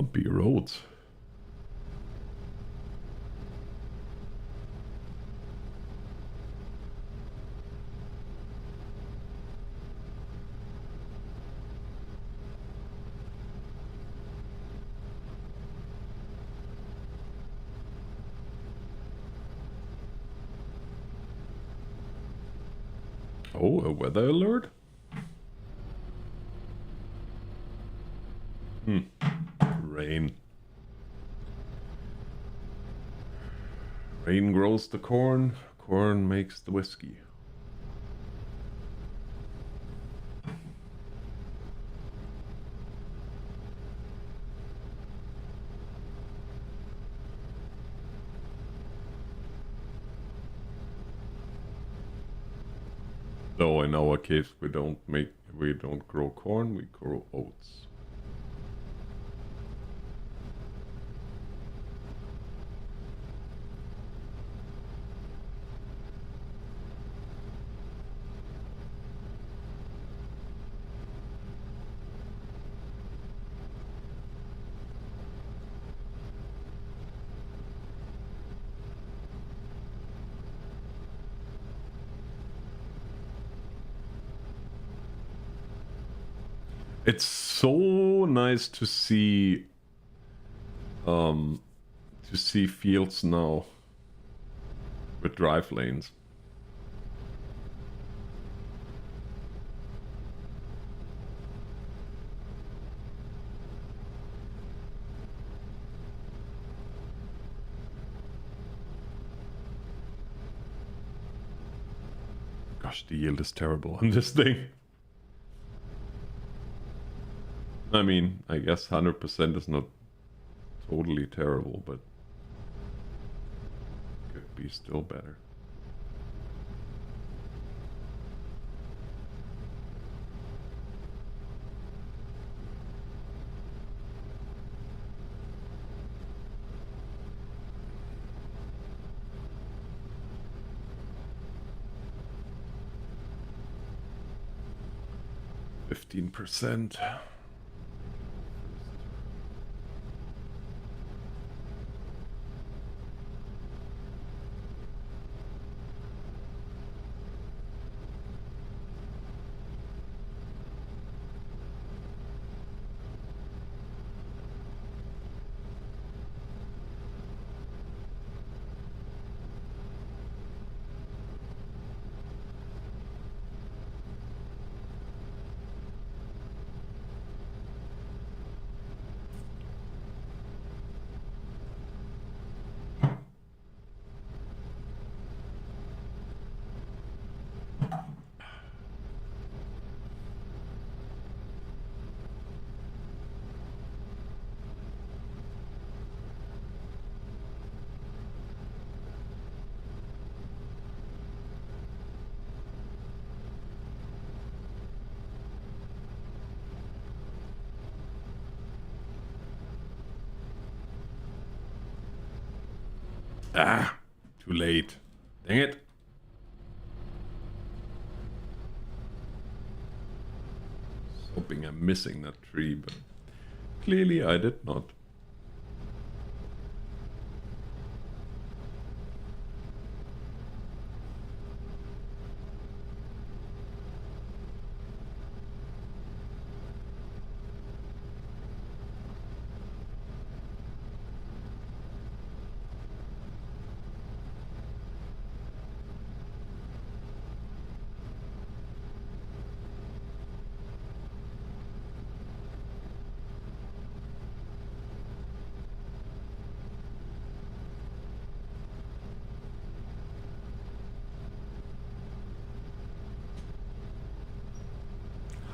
Bumpy roads. Oh, a weather alert? Rain. Rain grows the corn, corn makes the whiskey. Though in our case we don't grow corn, we grow oats. It's so nice to see fields now with drive lanes. Gosh, the yield is terrible on this thing. I mean, I guess 100% is not totally terrible, but could be still better. %. Ah, too late. Dang it. Hoping I'm missing that tree, but clearly I did not.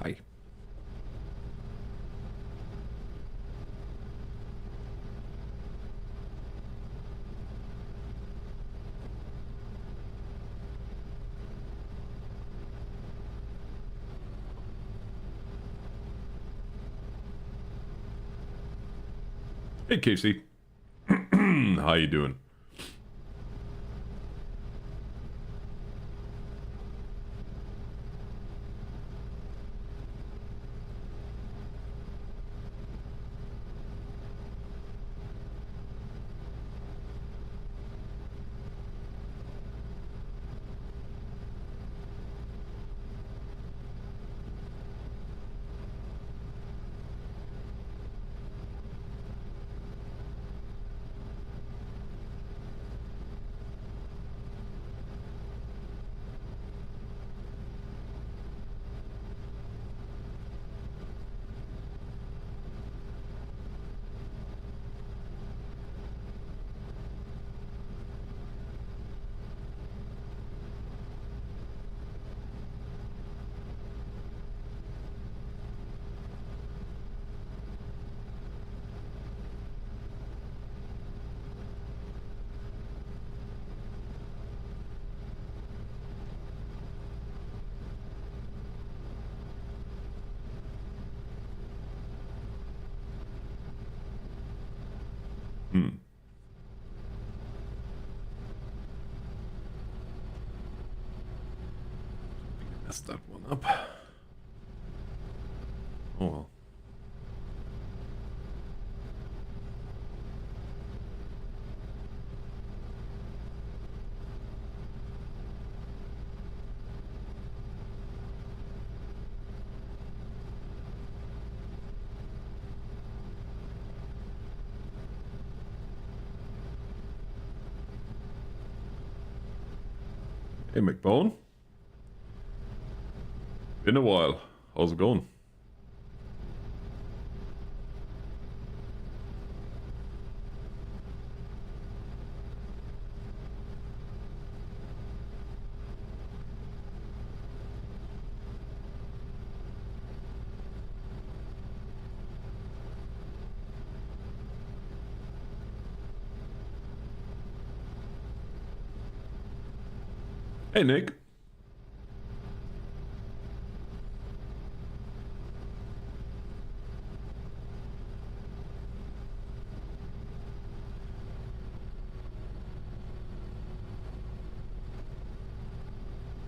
Hi. Hey, Casey. How you doing? Messed that one up. Oh well. Hey McBone. Been a while. How's it going? Hey Nick.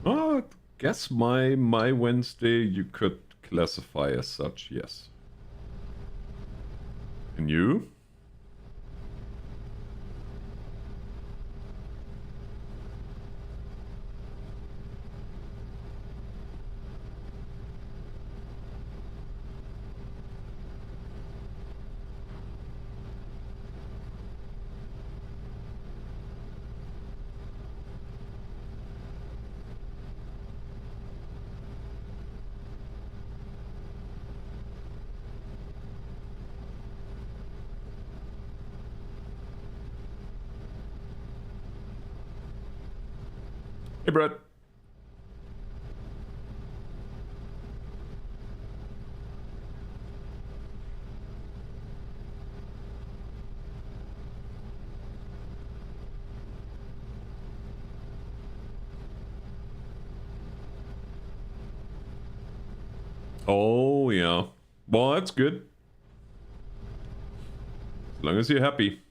I guess my Wednesday you could classify as such, yes. And you? Hey Brett. Oh yeah. Well, that's good. As long as you're happy.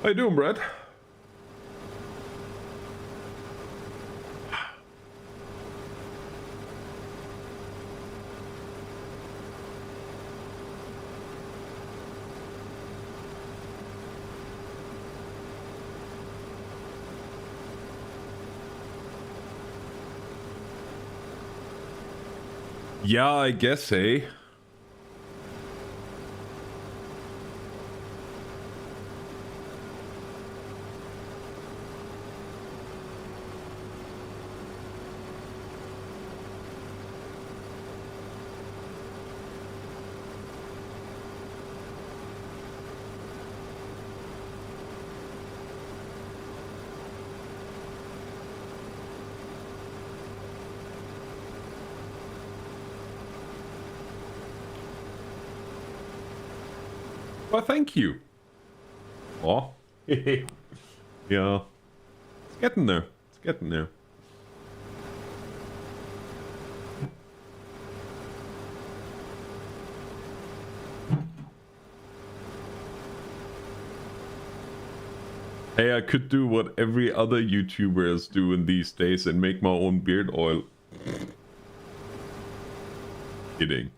How you doing, Brett? Yeah, I guess, hey. Well, thank you. Oh. Yeah. It's getting there. It's getting there. Hey, I could do what every other YouTuber is doing these days and make my own beard oil. Kidding.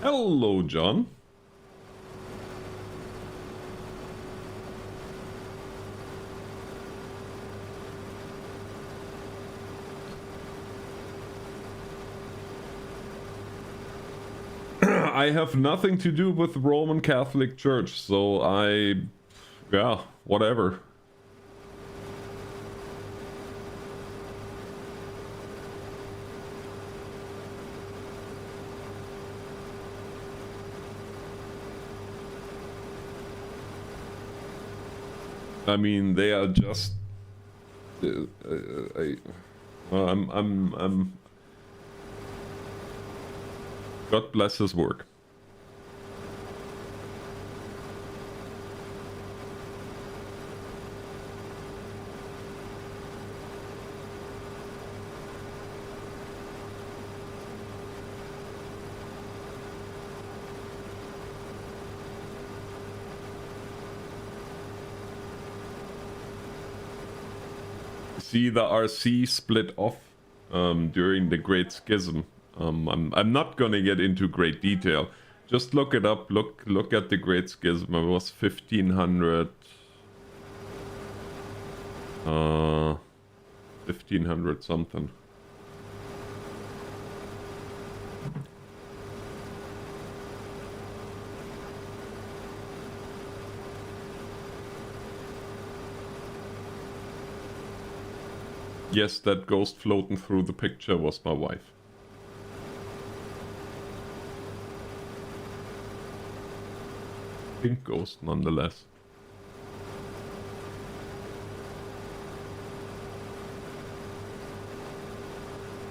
Hello, John. I have nothing to do with Roman Catholic Church, so yeah, whatever. I mean, they are just. I'm. God bless his work. See, the RC split off during the Great Schism. I'm not gonna get into great detail. Just look it up. Look at the Great Schism. It was 1500. 1500 something. Yes, that ghost floating through the picture was my wife. Pink ghost, nonetheless.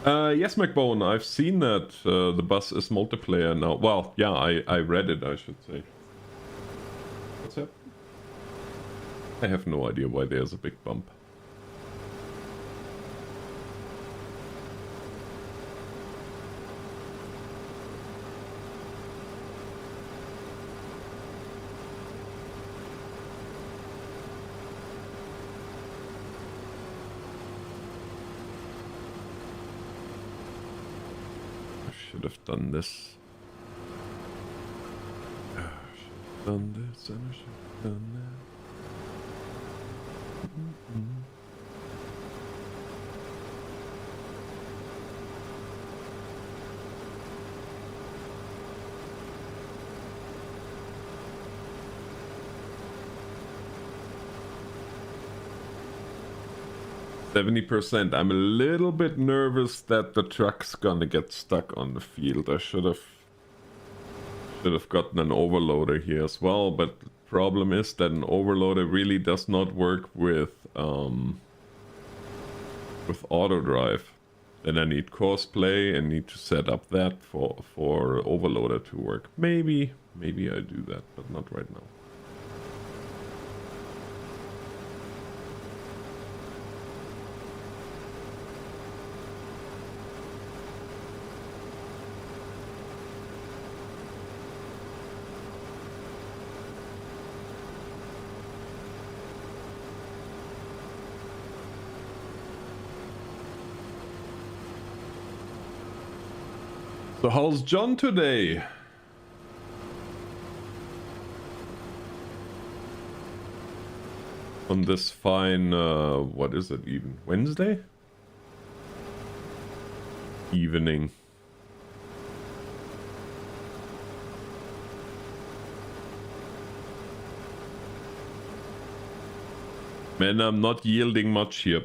Yes, McBone, I've seen that the bus is multiplayer now. Well, yeah, I read it, I should say. What's that? I have no idea why there's a big bump. Should have done this. Should have done this and I should have done that. 70%. I'm a little bit nervous that the truck's gonna get stuck on the field. I should have gotten an overloader here as well, but the problem is that an overloader really does not work with auto drive. Then I need courseplay and need to set up that for overloader to work. Maybe I do that, but not right now. So how's John today? On this fine, what is it even? Wednesday? Evening. Man, I'm not yielding much here.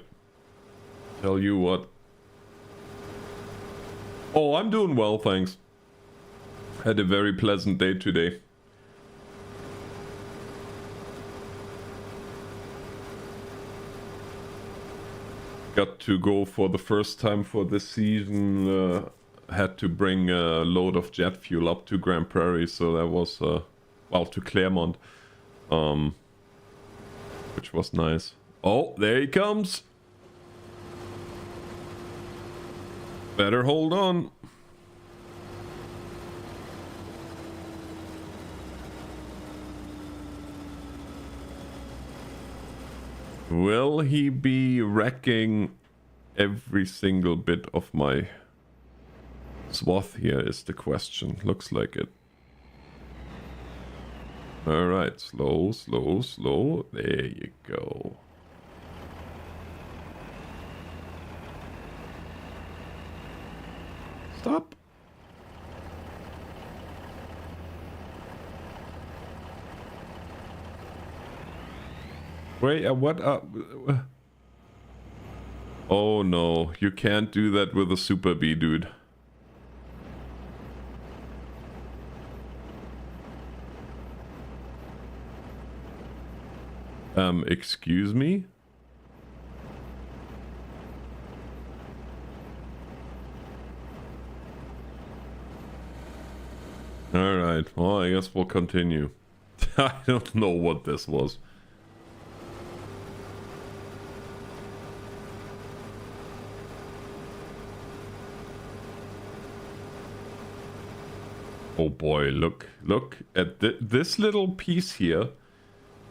Tell you what. Oh, I'm doing well, thanks. Had a very pleasant day today. Got to go for the first time for this season. Had to bring a load of jet fuel up to Grand Prairie, so that was, well, to Claremont. Which was nice. Oh, there he comes. Better hold on. Will he be wrecking every single bit of my swath here is the question. Looks like it. Alright, slow, slow, slow. There you go. Stop. Wait, what? Oh no, you can't do that with a Super Bee, dude. Excuse me? Alright, well, I guess we'll continue. I don't know what this was. Oh boy, look at this little piece here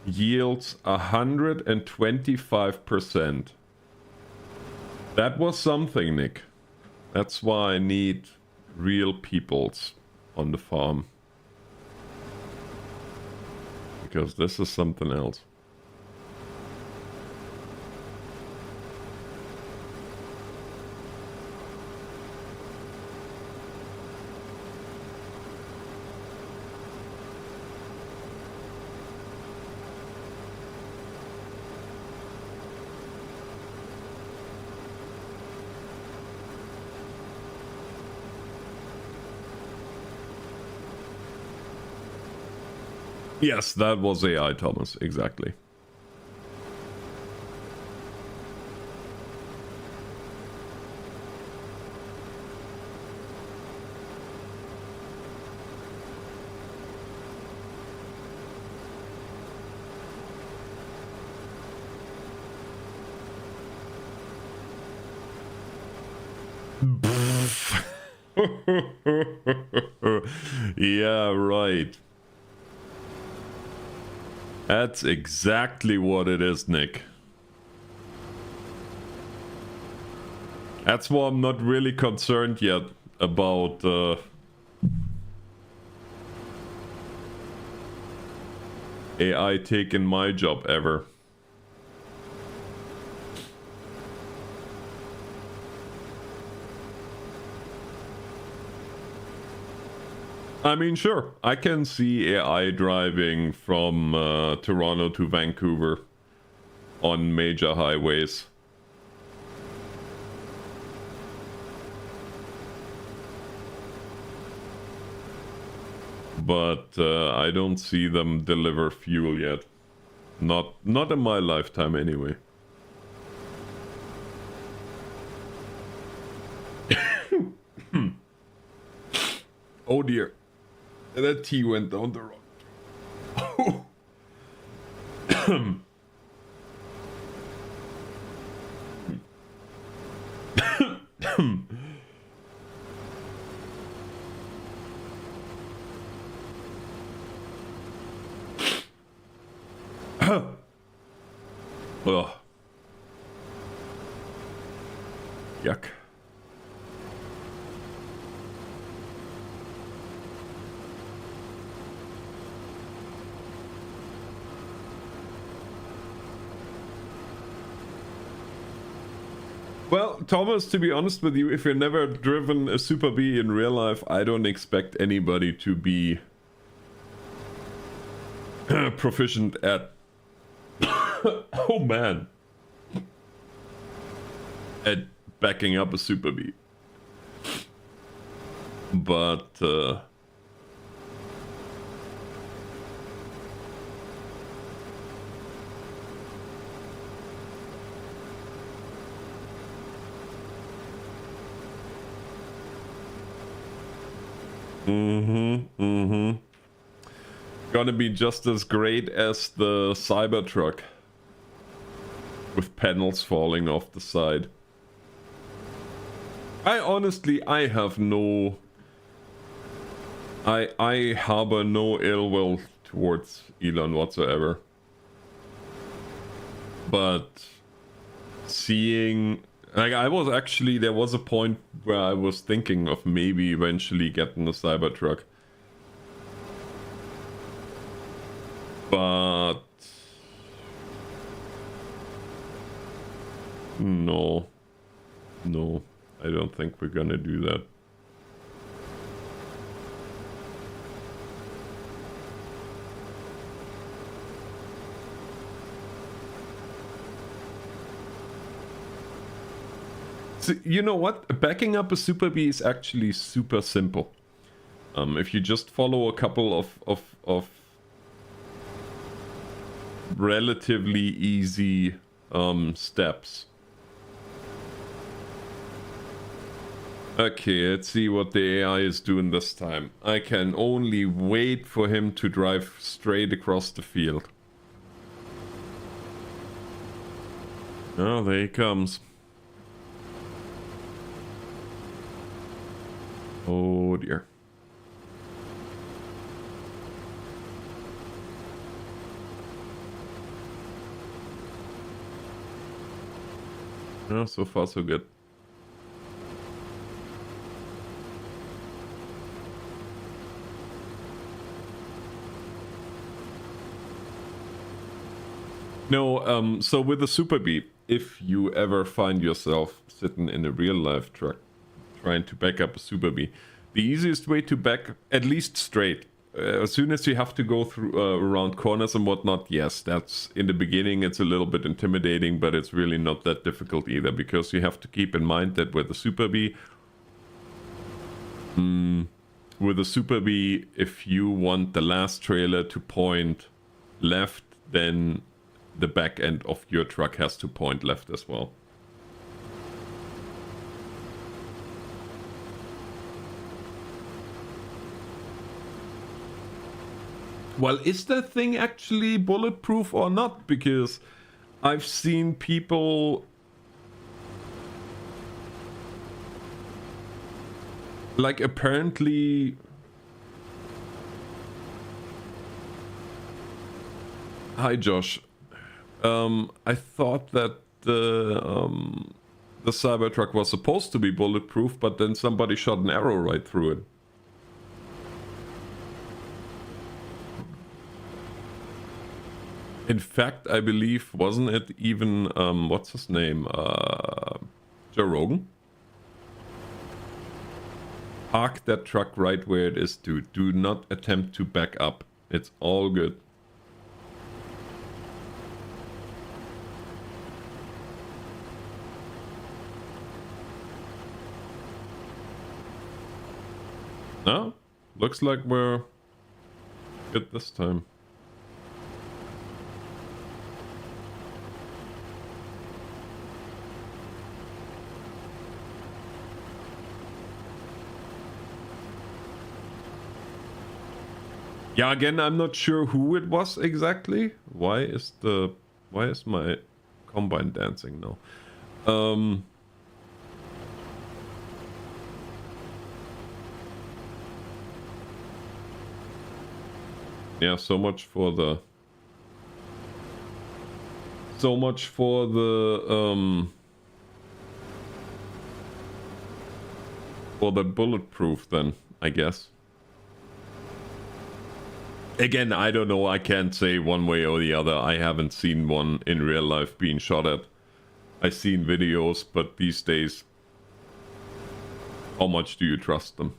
yields 125%. That was something, Nick. That's why I need real peoples on the farm. Because this is something else. Yes, that was AI, Thomas. Exactly. Yeah, right. That's exactly what it is, Nick. That's why I'm not really concerned yet about AI taking my job ever. I mean, sure, I can see AI driving from Toronto to Vancouver on major highways. But I don't see them deliver fuel yet. Not in my lifetime anyway. Oh dear. That tea went down the wrong. Ugh. Yuck. Well, Thomas, to be honest with you, if you've never driven a Super Bee in real life, I don't expect anybody to be proficient at... oh man. At backing up a Super Bee. But... Gonna be just as great as the Cybertruck. With panels falling off the side. I have no... I harbor no ill will towards Elon whatsoever. But... seeing... Like, there was a point where I was thinking of maybe eventually getting a Cybertruck. But... No. No, I don't think we're gonna do that. So, you know what? Backing up a Super B is actually super simple. If you just follow a couple of relatively easy steps. Okay, let's see what the AI is doing this time. I can only wait for him to drive straight across the field. Oh, there he comes. Oh dear. Oh, so far so good. No, so with the Super B, if you ever find yourself sitting in a real life truck trying to back up a Super B, the easiest way to back, at least straight, as soon as you have to go through around corners and whatnot, yes, that's in the beginning it's a little bit intimidating, but it's really not that difficult either, because you have to keep in mind that with the Super B, if you want the last trailer to point left, then the back end of your truck has to point left as well. Well, is that thing actually bulletproof or not? Because I've seen people like apparently. Hi, Josh. I thought that the Cybertruck was supposed to be bulletproof, but then somebody shot an arrow right through it. In fact, I believe, wasn't it even, what's his name? Joe Rogan? Park that truck right where it is, dude. Do not attempt to back up. It's all good. No? Looks like we're good this time. Yeah, again, I'm not sure who it was exactly. Why is my combine dancing now? Yeah, so much for the bulletproof then, I guess. Again, I don't know, I can't say one way or the other. I haven't seen one in real life being shot at. I've seen videos, but these days, how much do you trust them?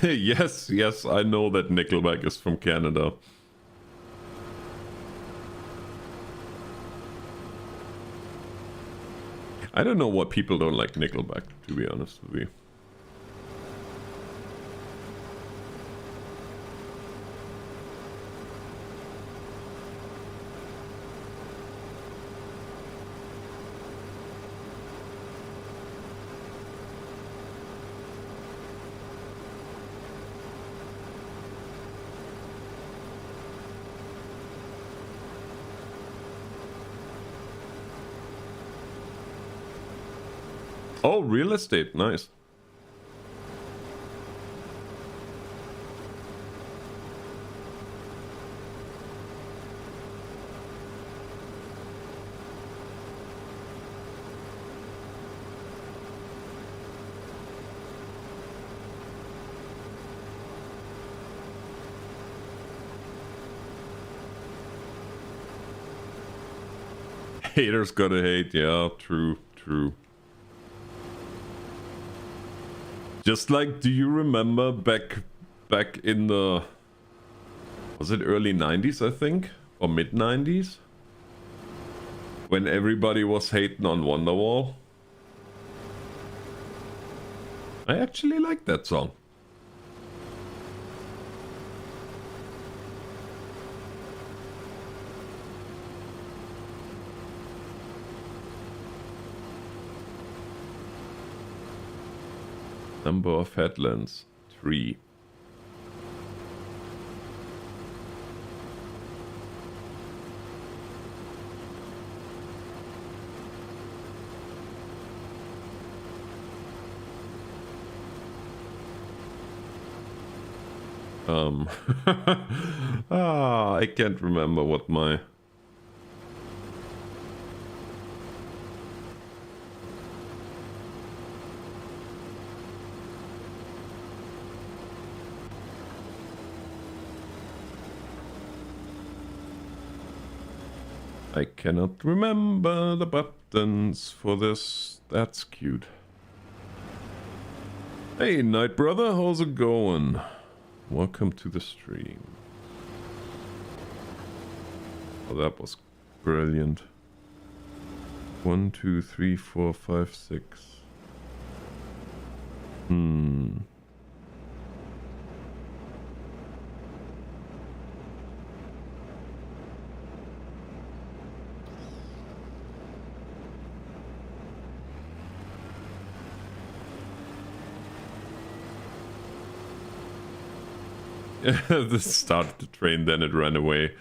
Yes, yes, I know that Nickelback is from Canada. I don't know why people don't like Nickelback, to be honest with you. Oh, real estate, nice. Haters gotta hate, yeah, true, true. Just like, do you remember back in the, was it early 90s, I think? Or mid 90s? When everybody was hating on Wonderwall? I actually like that song. Number of headlands, 3. I can't remember what my... I cannot remember the buttons for this. That's cute. Hey, Night Brother, how's it going? Welcome to the stream. Oh, that was brilliant. 1, 2, 3, 4, 5, 6. This started to train, then it ran away.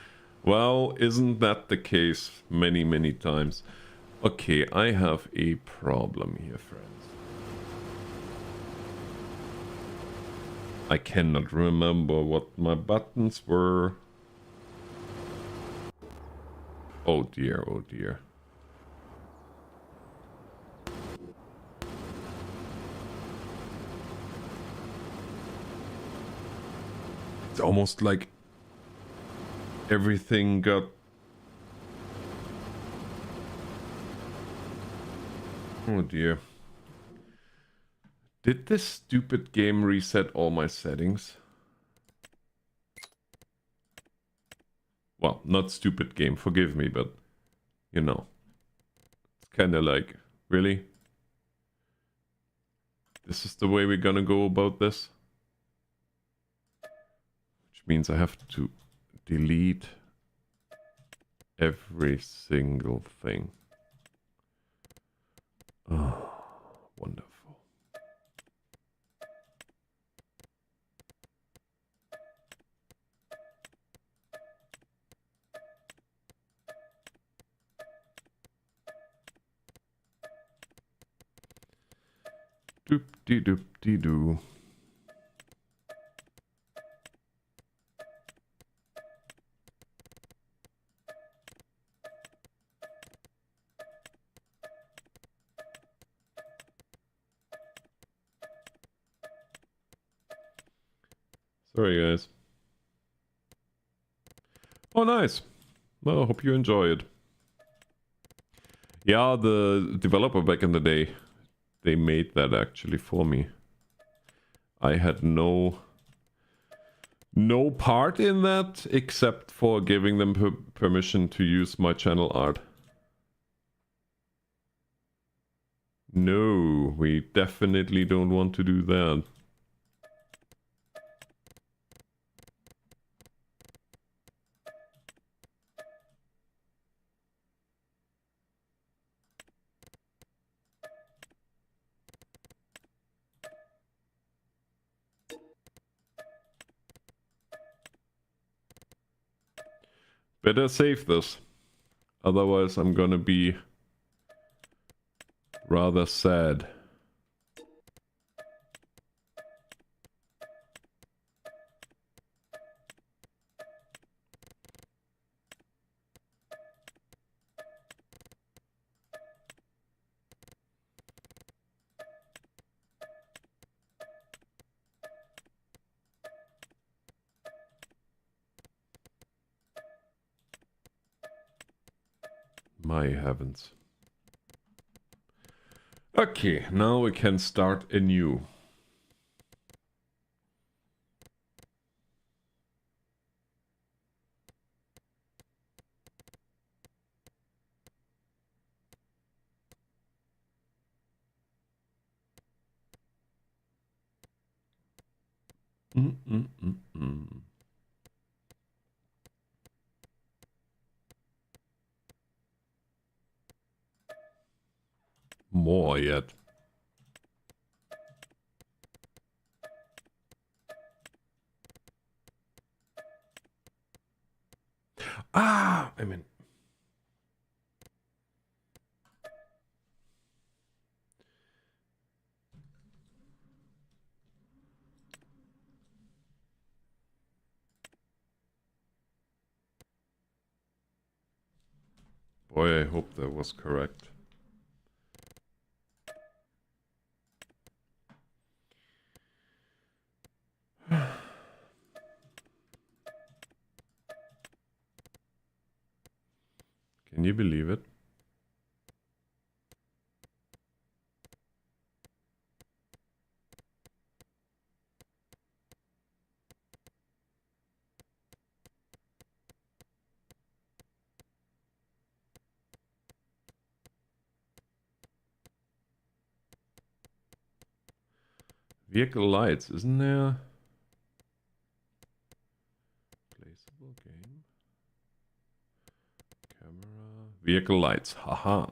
Well, isn't that the case many times? Okay, I have a problem here, friends. I cannot remember what my buttons were. Oh dear, oh dear. It's almost like everything got... Oh dear. Did this stupid game reset all my settings? Well, not stupid game, forgive me, but you know. It's kind of like, really? This is the way we're gonna go about this? Which means I have to delete every single thing. Oh, wonderful. Doop-de-doop-de-doo. Sorry, guys. Oh, nice. Well, I hope you enjoy it. Yeah, the developer back in the day, they made that actually for me. I had no part in that except for giving them permission to use my channel art. No, we definitely don't want to do that. Better save this. Otherwise I'm gonna be rather sad. My heavens. Okay, now we can start anew. More yet. Ah, I mean. Boy, I hope that was correct. Can you believe it? Vehicle lights, isn't there? Placeable game. Camera. Vehicle lights, haha.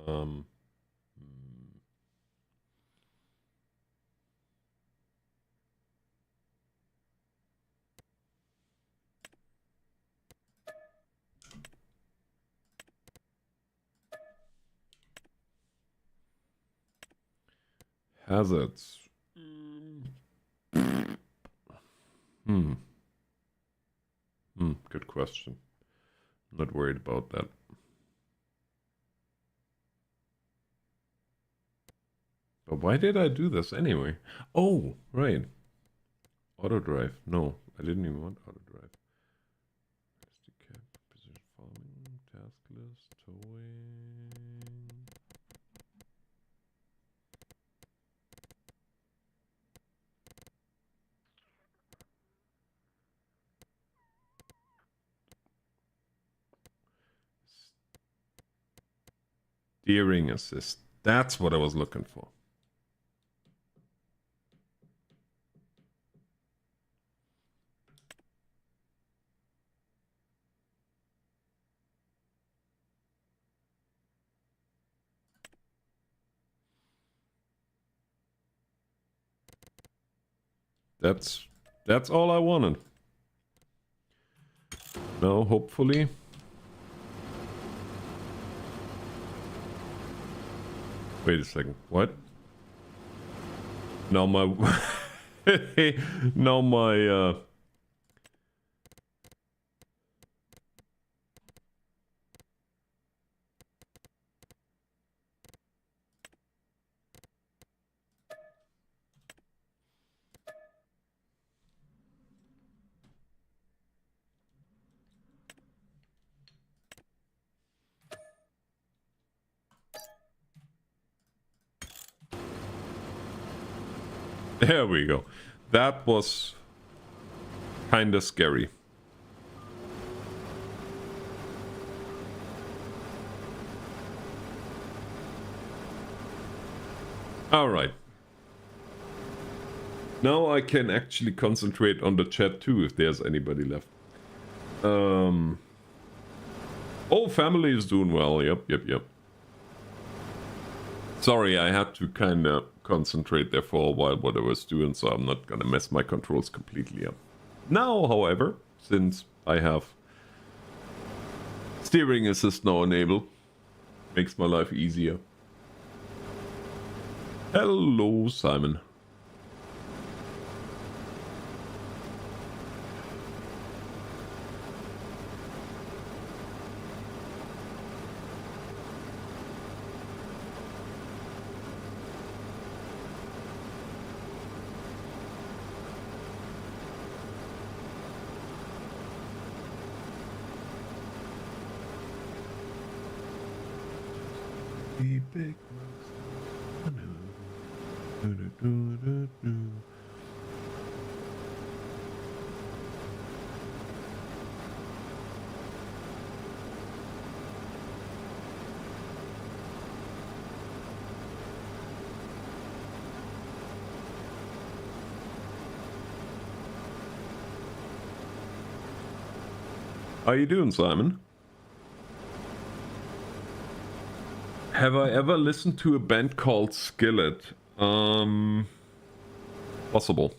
Um. Hazards. Good question. Not worried about that. But why did I do this anyway? Oh, right. Auto drive. No, I didn't even want auto drive. Cab, precision farming, task list, towing. Steering assist. That's what I was looking for. That's all I wanted. Now, hopefully. Wait a second. What? Now my now my there we go. That was kind of scary. All right. Now I can actually concentrate on the chat too, if there's anybody left. Oh, family is doing well. Yep. Sorry, I had to kind of concentrate there for a while what I was doing, so I'm not gonna mess my controls completely up. Now, however, since I have steering assist now enabled, makes my life easier. Hello, Simon. Big How you doing, Simon? Have I ever listened to a band called Skillet? Possible.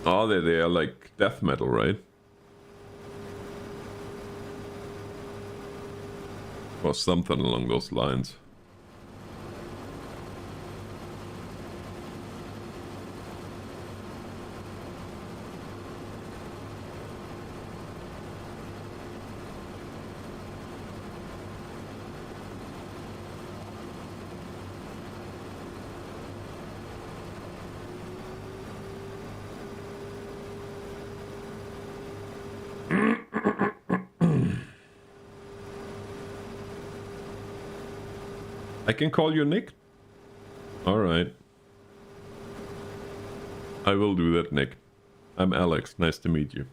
Oh, they are like death metal, right? Or something along those lines. I can call you Nick? Alright. I will do that, Nick. I'm Alex. Nice to meet you.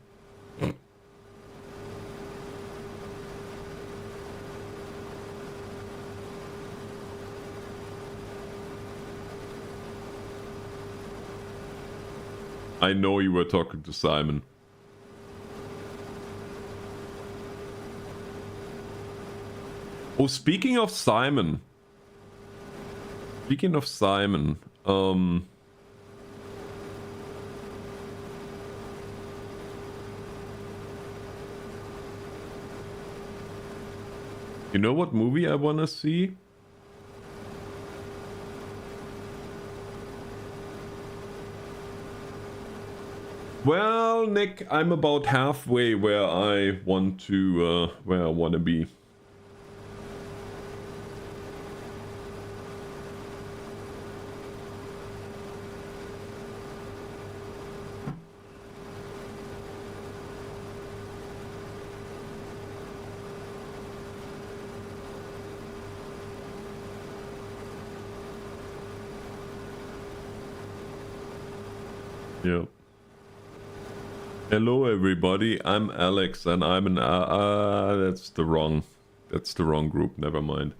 I know you were talking to Simon. Oh, speaking of Simon. Speaking of Simon, you know what movie I wanna see? Well, Nick, I'm about halfway where I want to, where I wanna be. Yeah. Hello everybody, I'm Alex and I'm an that's the wrong group, never mind.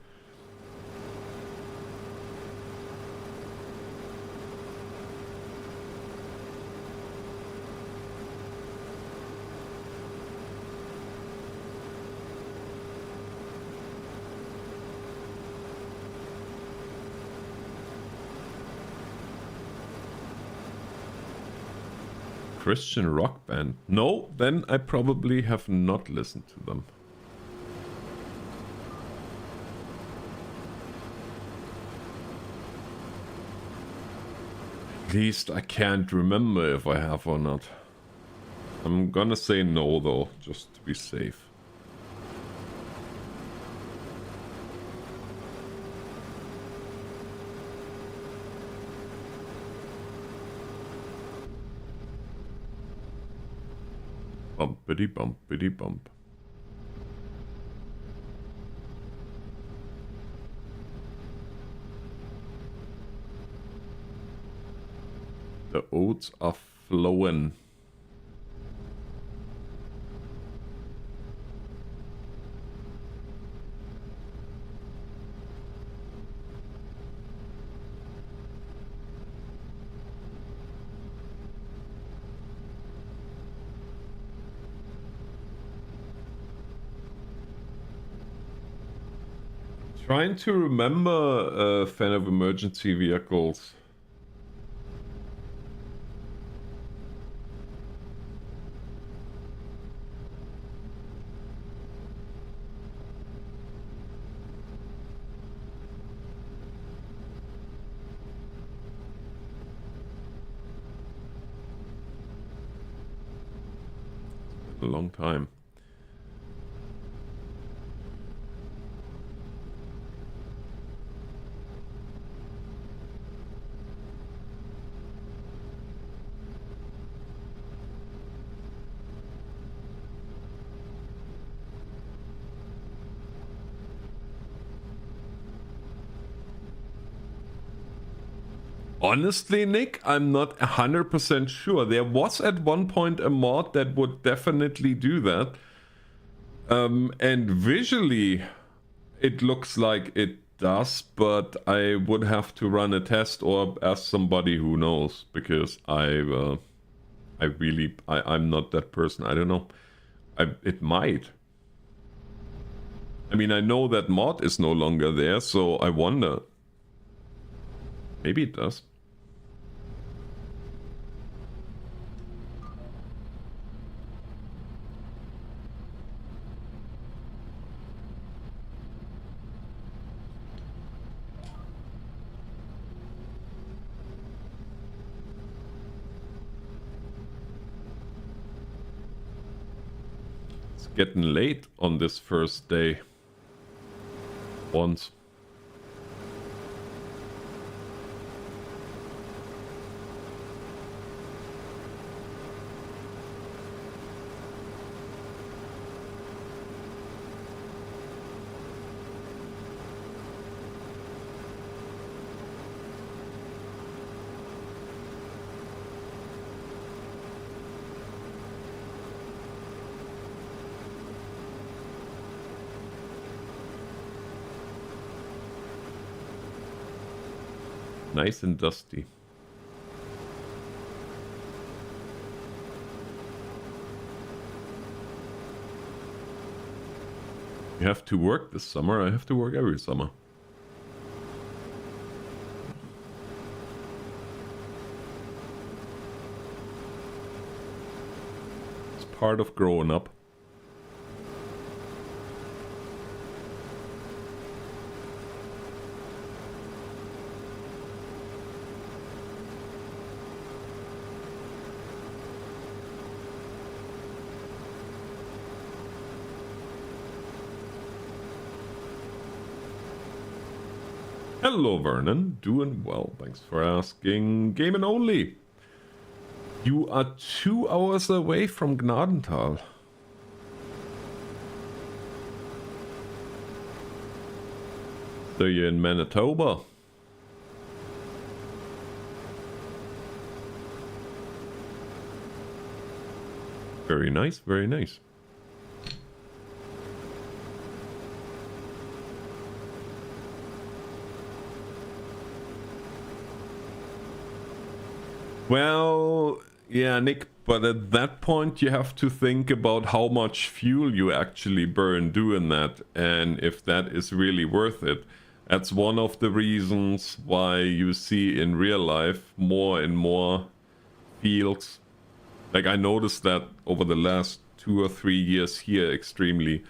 Christian rock band? No, then I probably have not listened to them. At least I can't remember if I have or not. I'm gonna say no though, just to be safe. Bumpity bumpity bump. The oats are flowing. Trying to remember a fan of emergency vehicles. A long time. Honestly, Nick, I'm not 100% sure. There was at one point a mod that would definitely do that. And visually, it looks like it does, but I would have to run a test or ask somebody who knows, because I'm not that person. I don't know. It might. I mean, I know that mod is no longer there, so I wonder. Maybe it does. It's getting late on this first day. Once. Nice and dusty. You have to work this summer. I have to work every summer. It's part of growing up. Hello, Vernon. Doing well. Thanks for asking. Game and only. You are 2 hours away from Gnadenthal. So you're in Manitoba. Very nice, very nice. Well, yeah, Nick, but at that point you have to think about how much fuel you actually burn doing that, and if that is really worth it. That's one of the reasons why you see in real life more and more fields. Like, I noticed that over the last 2 or 3 years here extremely,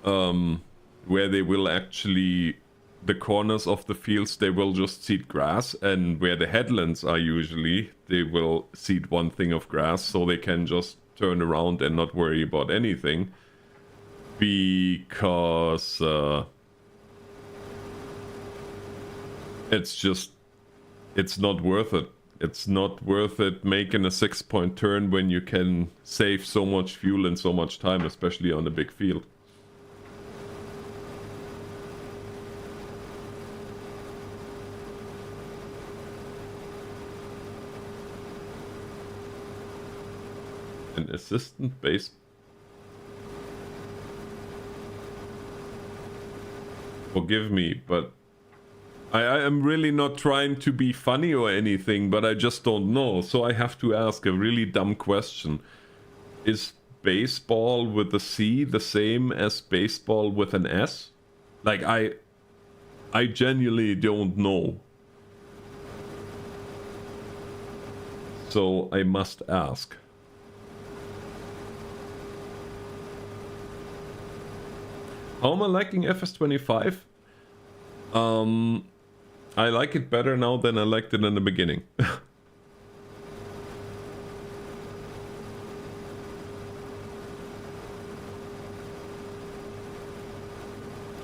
where they will actually, the corners of the fields, they will just seed grass, and where the headlands are usually, they will seed one thing of grass, so they can just turn around and not worry about anything, because it's not worth it. It's not worth it making a 6-point turn when you can save so much fuel and so much time, especially on a big field. An assistant base. Forgive me, but I am really not trying to be funny or anything, but I just don't know. So I have to ask a really dumb question. Is baseball with a C the same as baseball with an S? Like, I genuinely don't know. So I must ask. How am I liking FS25? I like it better now than I liked it in the beginning.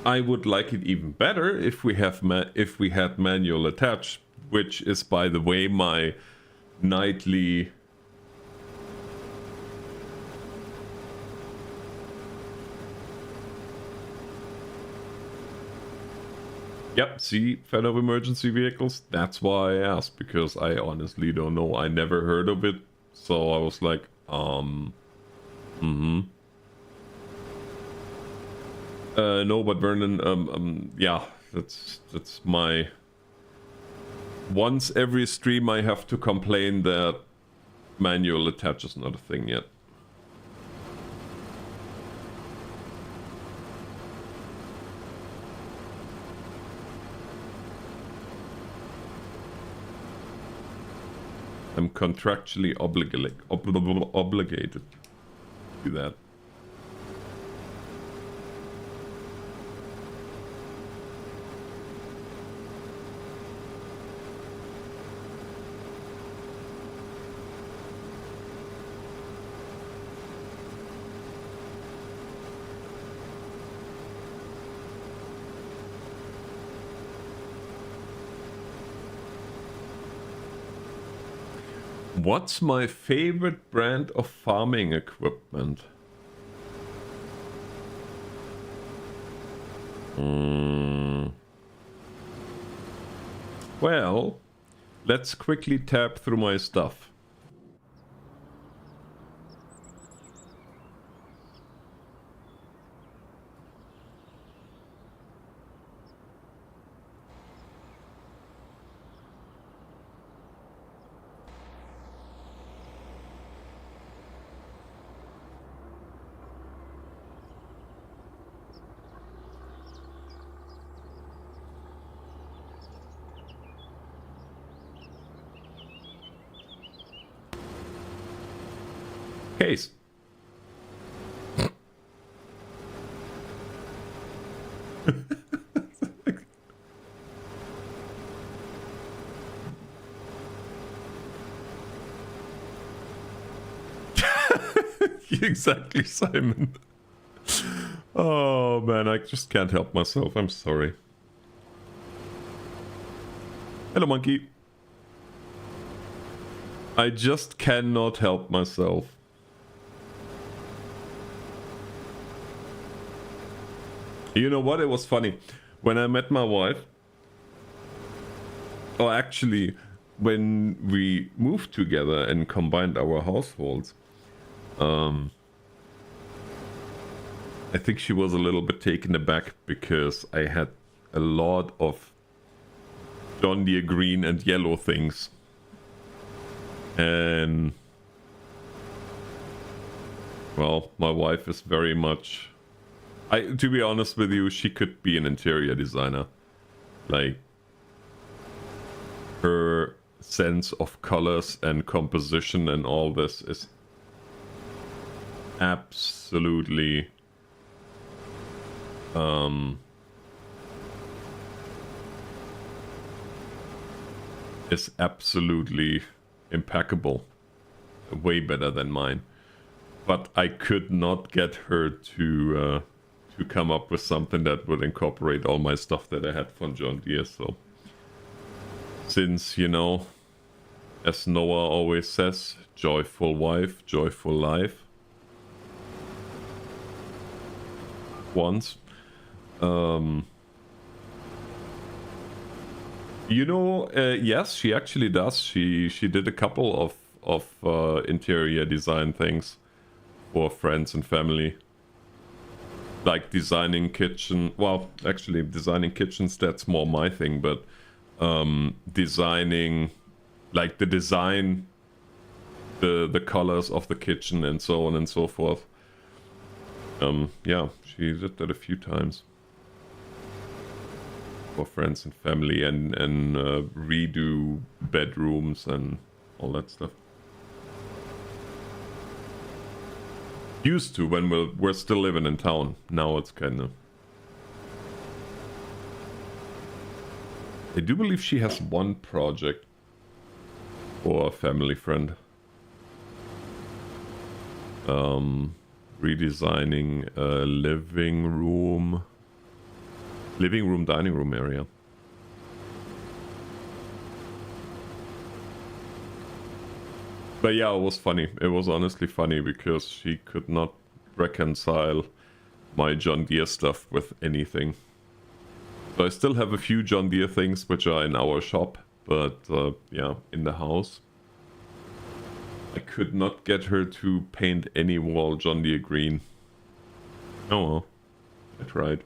I would like it even better if we had manual attach, which is, by the way, my nightly Yep, see, fan of emergency vehicles, that's why I asked, because I honestly don't know. I never heard of it, so I was like, no, but Vernon, yeah, That's my... Once every stream I have to complain that manual attach is not a thing yet. I'm contractually obligated to do that. What's my favorite brand of farming equipment? Well, let's quickly tab through my stuff. Case. Exactly, Simon. Oh man, I just can't help myself. I'm sorry. Hello, monkey. I just cannot help myself. You know what? It was funny. When I met my wife, or actually, when we moved together and combined our households, I think she was a little bit taken aback because I had a lot of John Deere green and yellow things. And, well, my wife is very much... to be honest with you, she could be an interior designer. Like, her sense of colors and composition and all this is absolutely impeccable. Way better than mine. But I could not get her to come up with something that would incorporate all my stuff that I had from John Deere. So, since, you know, as Noah always says, joyful wife, joyful life. Once. You know, yes, she actually does. She did a couple of interior design things for friends and family. Like designing kitchen, well, actually designing kitchens, that's more my thing, but designing, like the design, the colors of the kitchen and so on and so forth. Yeah, she did that a few times. For friends and family and redo bedrooms and all that stuff. Used to when we're still living in town. Now it's kind of... I do believe she has one project for a family friend. Redesigning a living room, dining room area. But yeah, it was funny. It was honestly funny because she could not reconcile my John Deere stuff with anything. So I still have a few John Deere things which are in our shop, but yeah, in the house. I could not get her to paint any wall John Deere green. Oh well, I tried.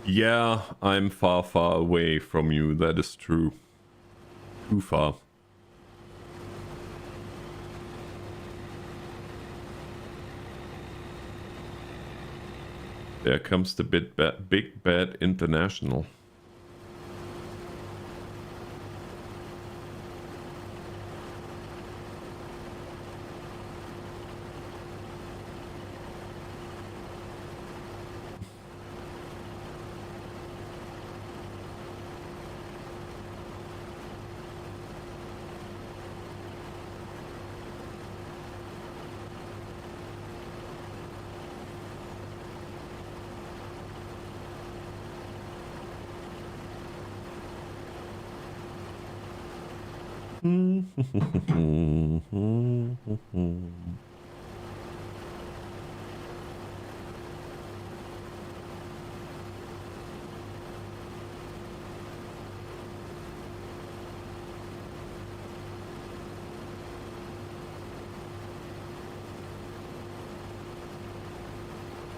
Yeah, I'm far, far away from you. That is true. Too far. There comes the big bad international.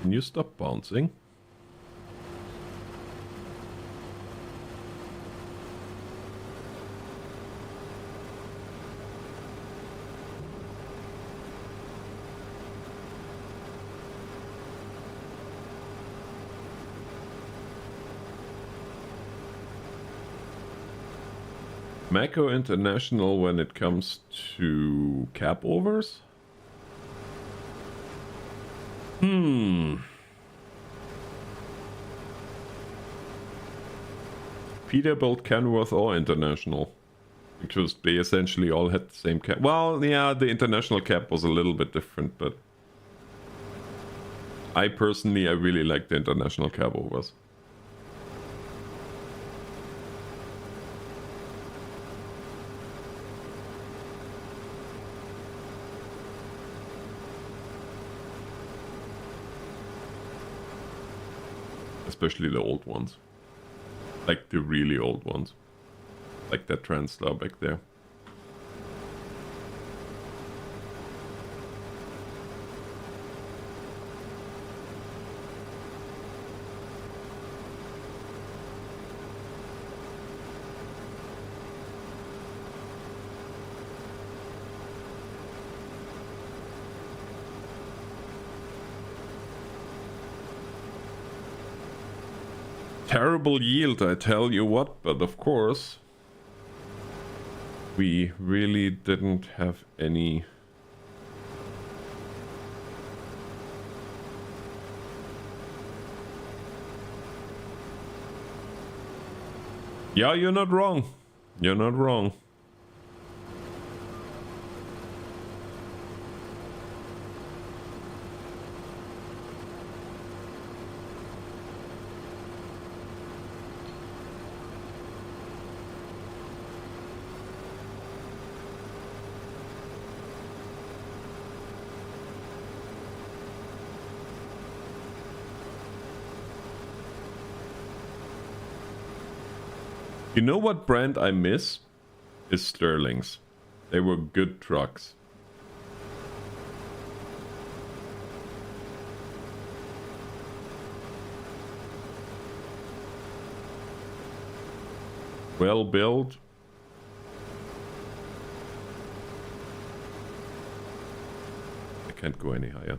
Can you stop bouncing? Mako International when it comes to cap overs? Peterbilt, Kenworth or International? Because they essentially all had the same cap. Well, yeah, the International cap was a little bit different, but I really like the International cap overs. Especially the old ones. Like the really old ones. Like that TranStar back there. Terrible yield, I tell you what, but of course we really didn't have any. Yeah, you're not wrong. You're not wrong. You know what brand I miss? Is Sterling's. They were good trucks. Well built. I can't go any higher.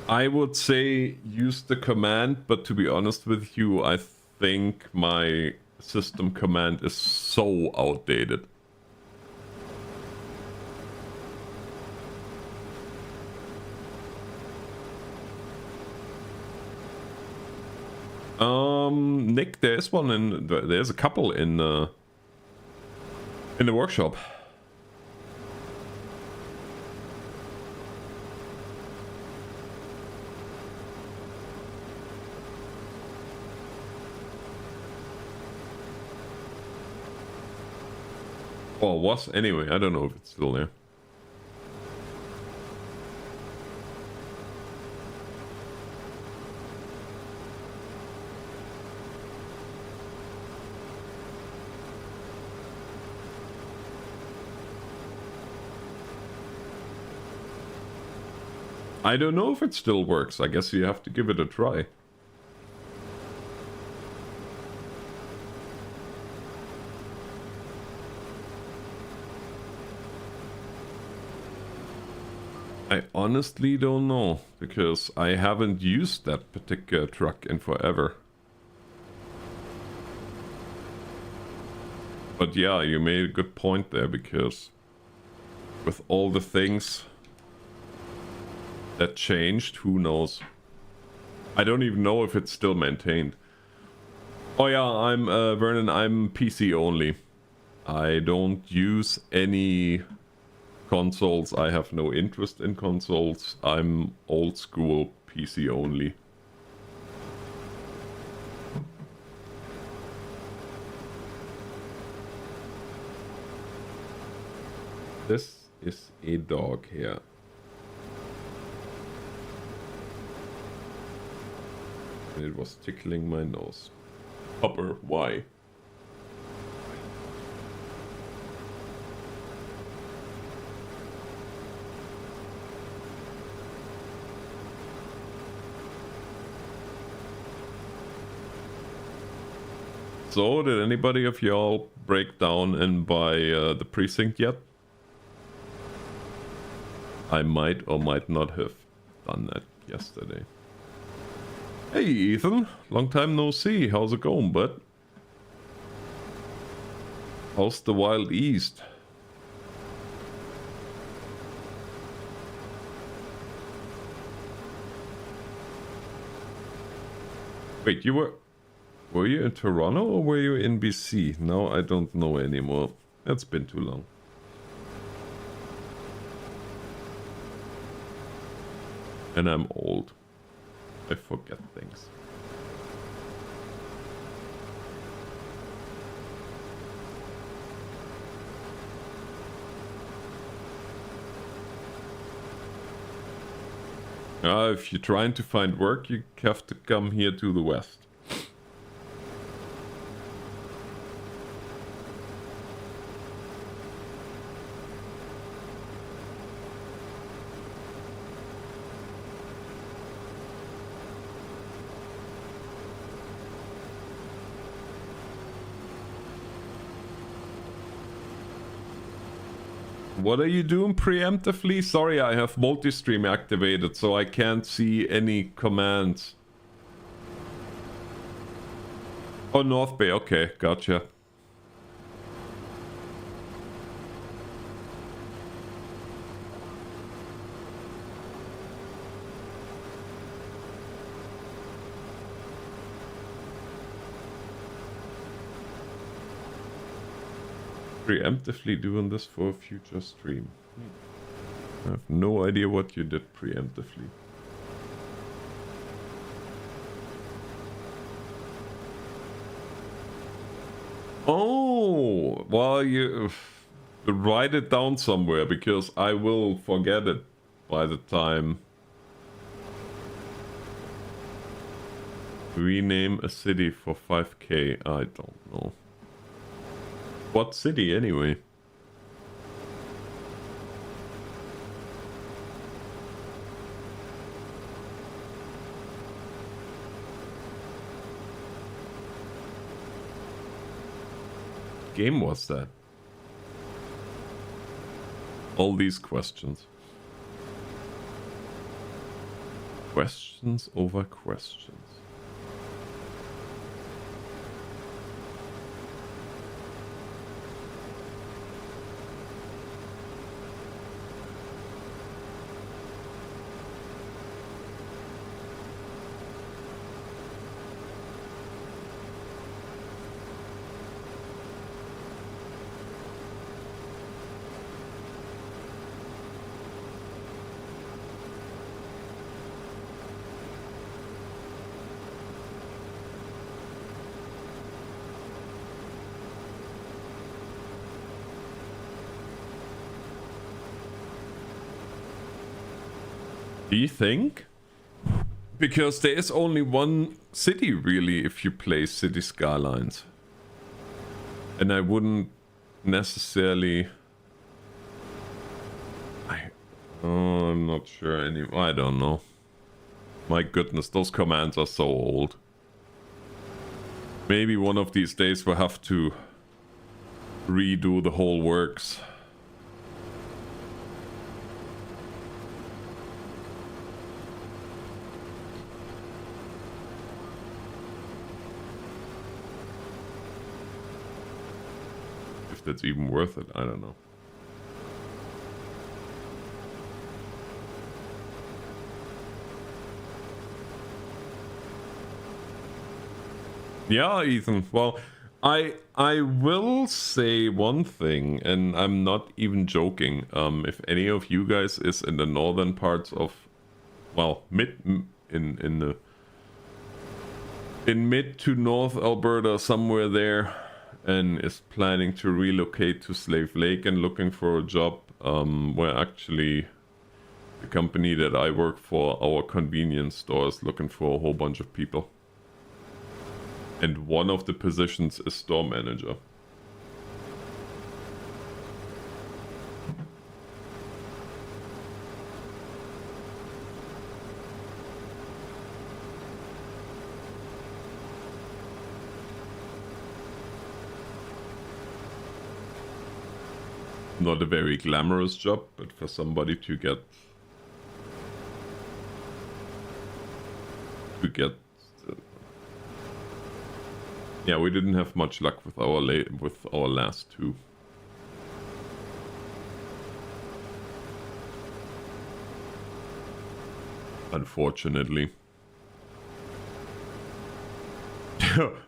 I would say use the command, but to be honest with you, I think my system command is so outdated. Nick, there's one there's a couple in the workshop. Or was anyway, I don't know if it's still there. I don't know if it still works. I guess you have to give it a try. I honestly don't know, because I haven't used that particular truck in forever. But yeah, you made a good point there, because with all the things that changed, who knows? I don't even know if it's still maintained. Oh yeah, I'm Vernon, I'm PC only. I don't use any consoles. I have no interest in consoles. I'm old school PC only. This is a dog here. And it was tickling my nose. Hopper, why? So, did anybody of y'all break down and buy the precinct yet? I might or might not have done that yesterday. Hey Ethan, long time no see. How's it going, bud? How's the Wild East? Wait, were you in Toronto or were you in BC? No, I don't know anymore. It's been too long. And I'm old. I forget things. If you're trying to find work, you have to come here to the west. What are you doing preemptively? Sorry, I have multi-stream activated, so I can't see any commands. Oh, North Bay, okay, gotcha. Preemptively doing this for a future stream. I have no idea what you did preemptively. Oh, well, you write it down somewhere because I will forget it by the time. Rename a city for 5k. I don't know. What city, anyway? What game was that? All these questions. Questions over questions. Do you think? Because there is only one city, really, if you play City Skylines. And I wouldn't necessarily... Oh, I'm not sure anymore. I don't know. My goodness, those commands are so old. Maybe one of these days we'll have to redo the whole works. If that's even worth it, I don't know. Yeah, Ethan. Well, I will say one thing, and I'm not even joking. If any of you guys is in the northern parts of, well, in mid to north Alberta, somewhere there, and is planning to relocate to Slave Lake and looking for a job, where actually the company that I work for, our convenience store, is looking for a whole bunch of people. And one of the positions is store manager. Not a very glamorous job, but for somebody to get yeah, we didn't have much luck with our last two. Unfortunately.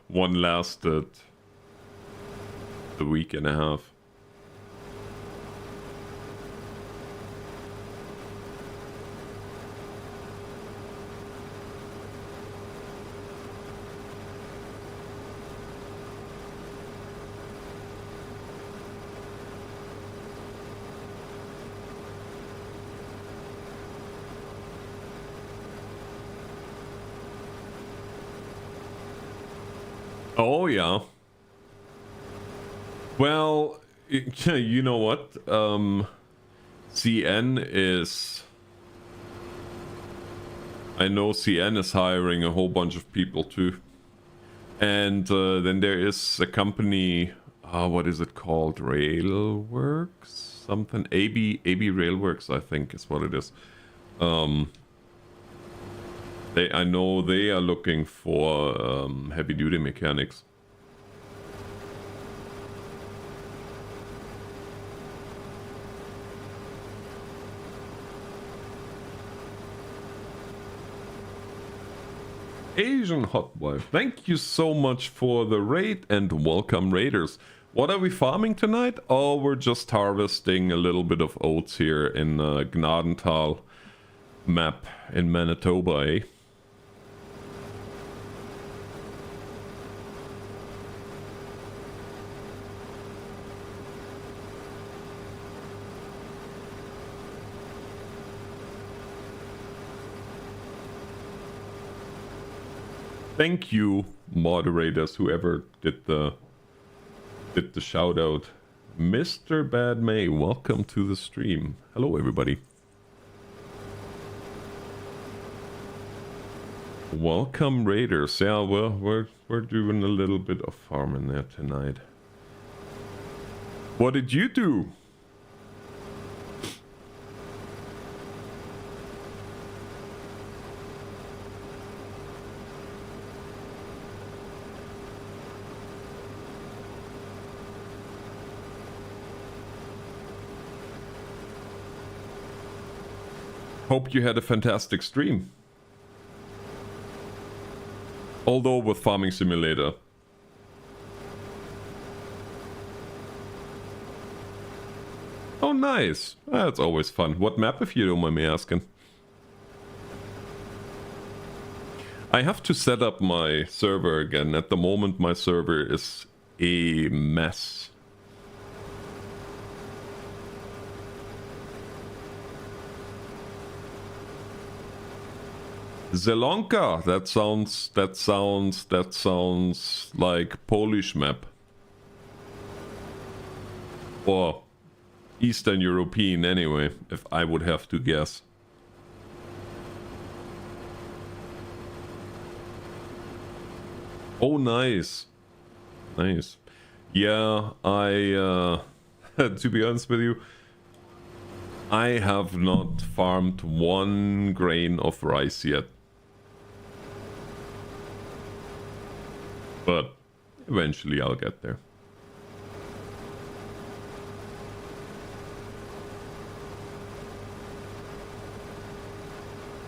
One lasted a week and a half. Oh, yeah. Well, you know what? CN is... I know CN is hiring a whole bunch of people too. And then there is a company... what is it called? Railworks? Something? AB Railworks, I think is what it is. I know they are looking for heavy-duty mechanics. Asian Hot Wife, thank you so much for the raid and welcome raiders. What are we farming tonight? Oh, we're just harvesting a little bit of oats here in Gnadenthal map in Manitoba, eh? Thank you, moderators, whoever did the shout out. Mr. Bad May, welcome to the stream. Hello, everybody. Welcome, raiders. Yeah, well, we're doing a little bit of farming there tonight. What did you do? Hope you had a fantastic stream. Although with Farming Simulator. Oh, nice. That's always fun. What map, if you don't mind me asking? I have to set up my server again. At the moment, my server is a mess. Zelonka, that sounds like Polish map. Or Eastern European anyway, if I would have to guess. Oh, nice. Nice. Yeah, I, to be honest with you, I have not farmed one grain of rice yet. But eventually I'll get there.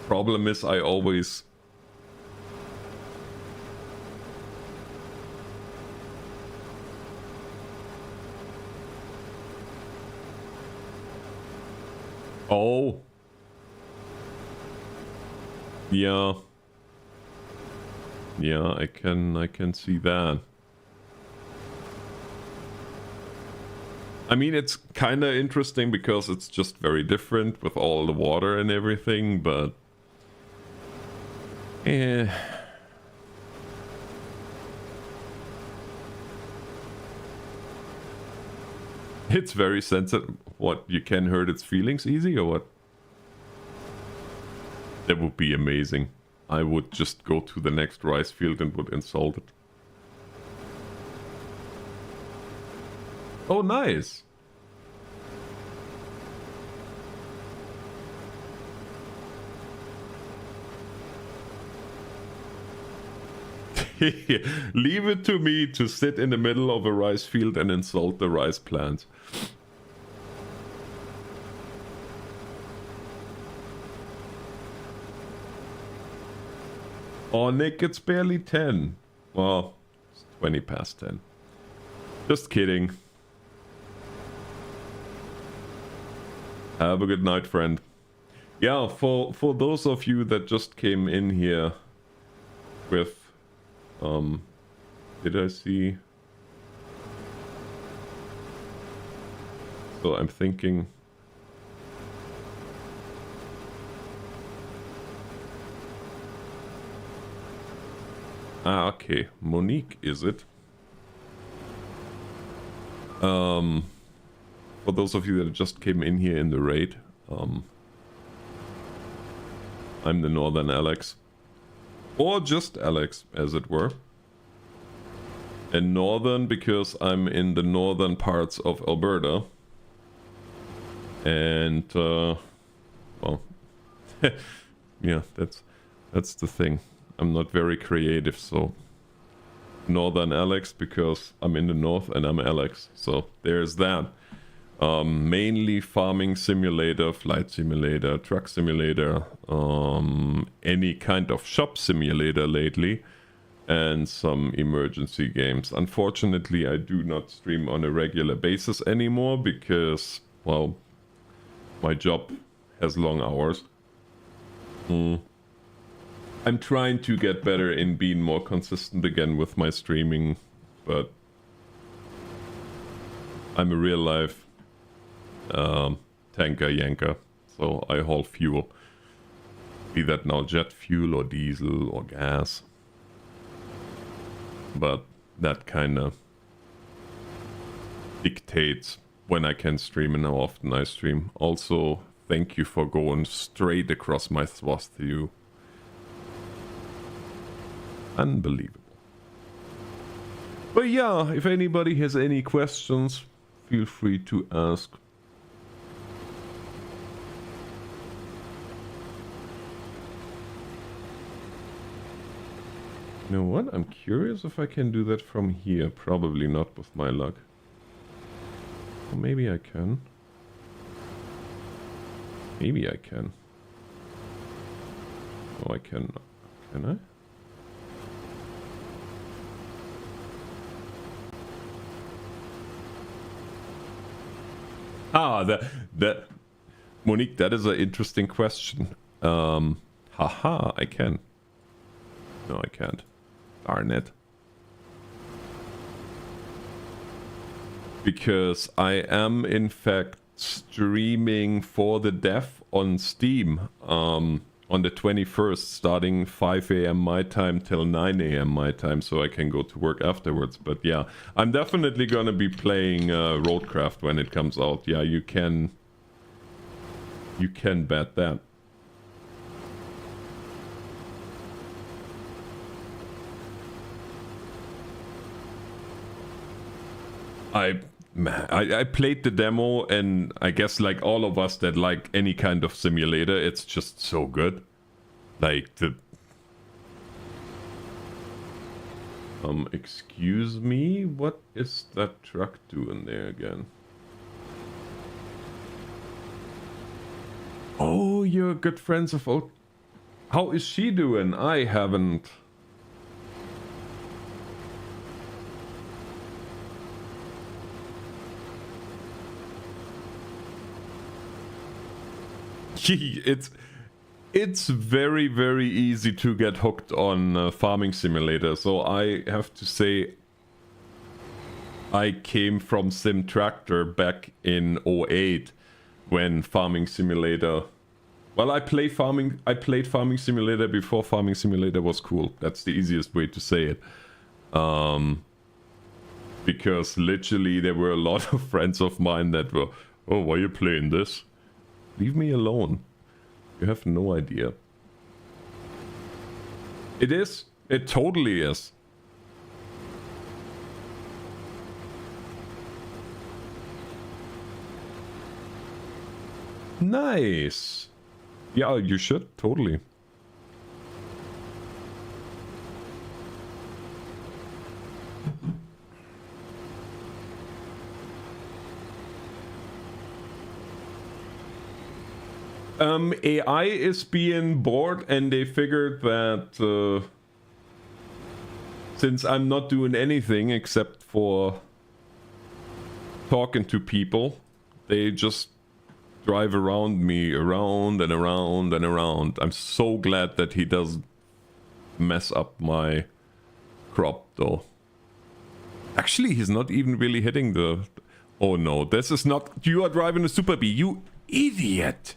Problem is I always... Oh. Yeah. Yeah, I can see that. I mean, it's kind of interesting because it's just very different with all the water and everything, but it's very sensitive. What, you can hurt its feelings easy or what? That would be amazing. I would just go to the next rice field and would insult it. Oh, nice. Leave it to me to sit in the middle of a rice field and insult the rice plants. Oh, Nick, it's barely 10. Well, it's 20 past 10. Just kidding. Have a good night, friend. Yeah, for those of you that just came in here with... did I see... So I'm thinking... Ah, okay. Monique, is it? For those of you that just came in here in the raid, I'm the Northern Alex. Or just Alex, as it were. And Northern because I'm in the northern parts of Alberta. And, well, yeah, that's the thing. I'm not very creative, so Northern Alex because I'm in the north and I'm Alex. So there's that. Mainly farming simulator, flight simulator, truck simulator, any kind of shop simulator lately, and some emergency games. Unfortunately, I do not stream on a regular basis anymore because, well, my job has long hours. I'm trying to get better in being more consistent again with my streaming, but I'm a real life tanker yanker, so I haul fuel. Be that now jet fuel or diesel or gas. But that kind of dictates when I can stream and how often I stream. Also, thank you for going straight across my swath to you. Unbelievable. But yeah, if anybody has any questions, feel free to ask. You know what? I'm curious if I can do that from here. Probably not with my luck. Or maybe I can. Maybe I can. Oh, I can. Can I? Ah, that Monique, that is an interesting question. Haha, I can. No, I can't. Darn it. Because I am in fact streaming for the dev on Steam on on the 21st, starting 5 a.m. my time till 9 a.m. my time, so I can go to work afterwards. But yeah, I'm definitely gonna be playing Roadcraft when it comes out. Yeah, you can bet that. I played the demo, and I guess like all of us that like any kind of simulator, it's just so good. Like the excuse me, what is that truck doing there again? Oh, you're good friends of old. How is she doing? I haven't. It's very, very easy to get hooked on Farming Simulator. So I have to say, I came from Sim Tractor back in 08 when Farming Simulator. Well, I played Farming Simulator before Farming Simulator was cool. That's the easiest way to say it. Because literally there were a lot of friends of mine that were, oh, why are you playing this? Leave me alone. You have no idea. It is. It totally is. Nice. Yeah, you should. Totally. AI is being bored, and they figured that since I'm not doing anything except for talking to people, they just drive around me, around and around and around. I'm so glad that he doesn't mess up my crop, though. Actually, he's not even really hitting the... Oh no, this is not... You are driving a Super Bee, you idiot!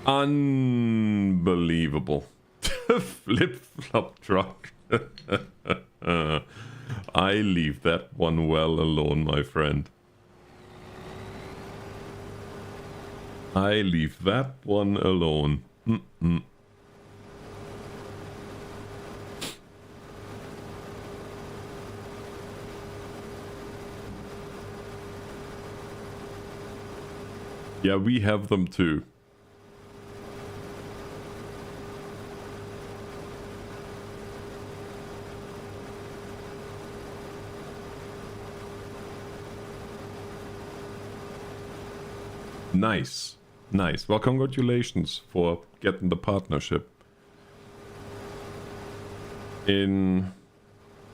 Unbelievable. Flip-flop truck. I leave that one well alone, my friend. I leave that one alone. Yeah, we have them too. Nice. Nice. Well, congratulations for getting the partnership. In...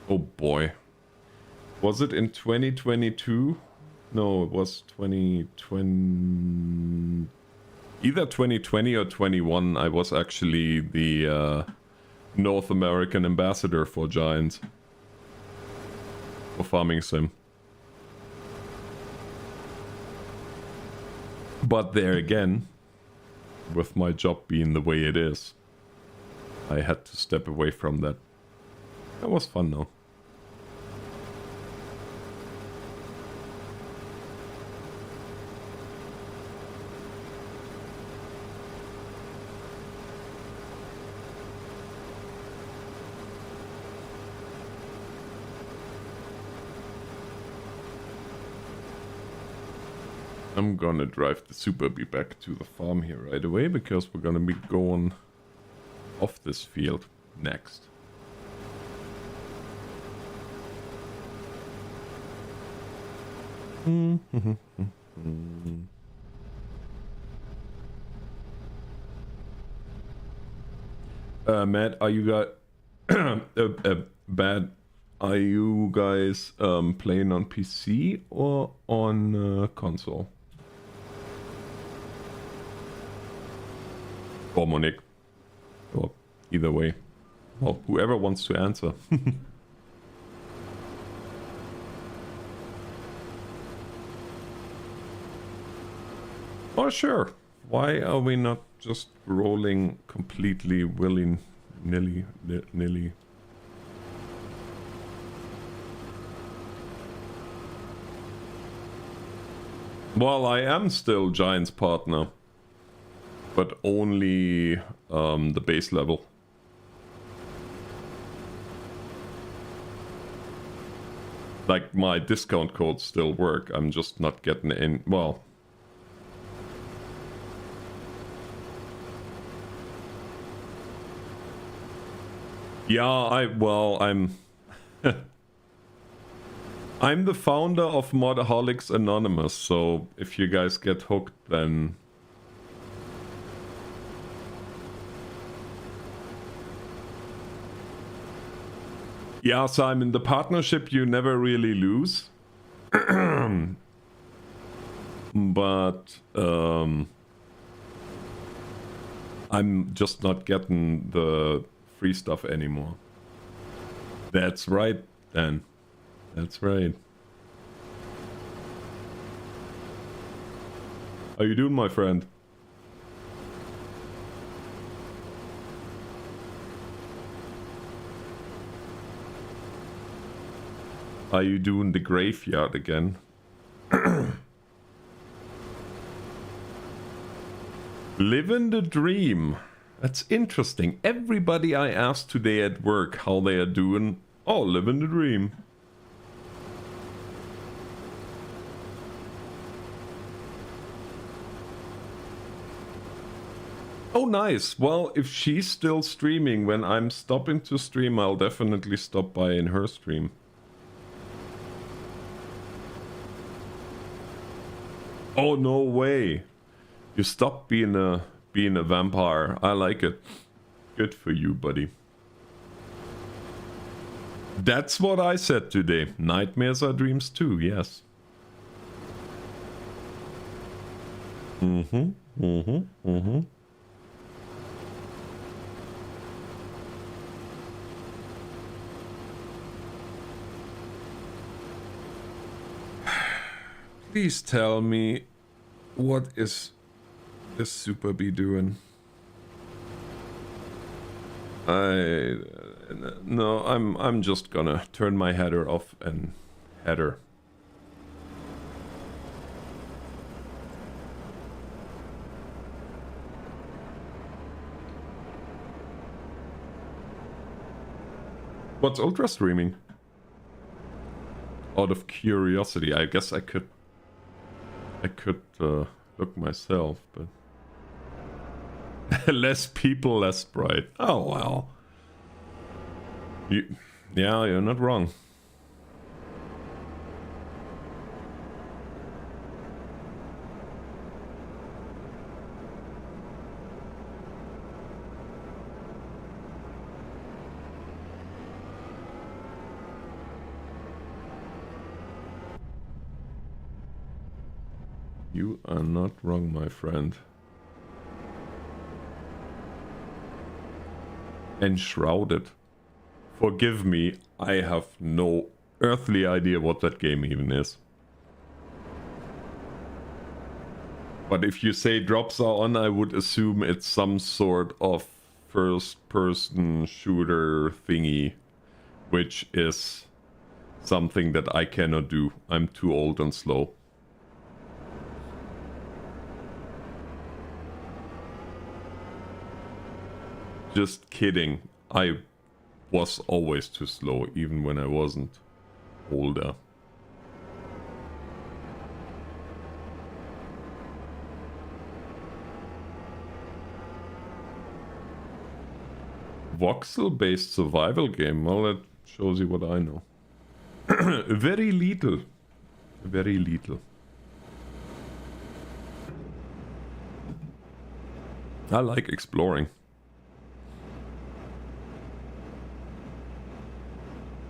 Oh boy. Was it in 2022? No, it was 2020... Either 2020 or 21. I was actually the North American ambassador for Giants. For Farming Sim. But there again, with my job being the way it is, I had to step away from that. That was fun though. I'm gonna drive the Super Bee back to the farm here right away, because we're gonna be going off this field next. Matt, are you got a bad Are you guys playing on PC or on console? Or Monique? Or either way. Well, whoever wants to answer. Oh, sure. Why are we not just rolling completely willy-nilly? Nilly? Well, I am still Giant's partner. But only the base level. Like, my discount codes still work. I'm just not getting in. Well... Yeah, I'm... I'm the founder of Modaholics Anonymous, so if you guys get hooked, then... Yeah, Simon, the partnership you never really lose. But, I'm just not getting the free stuff anymore. That's right, Dan. That's right. How you doing, my friend? Are you doing the graveyard again? Living the dream. That's interesting. Everybody I asked today at work how they are doing. Oh, living the dream. Oh, nice. Well, if she's still streaming when I'm stopping to stream, I'll definitely stop by in her stream. Oh, no way. You stopped being a vampire. I like it. Good for you, buddy. That's what I said today. Nightmares are dreams too, yes. Please tell me, what is this Super B doing? No, I'm just gonna turn my header off and header. What's ultra streaming? Out of curiosity, I guess I could look myself, but less people, less bright. Oh wow. Yeah, you're not wrong. You are not wrong, my friend. Enshrouded. Forgive me, I have no earthly idea what that game even is. But if you say drops are on, I would assume it's some sort of first-person shooter thingy, which is something that I cannot do. I'm too old and slow. Just kidding. I was always too slow, even when I wasn't older. Voxel-based survival game. Well, that shows you what I know. Very little. Very little. I like exploring.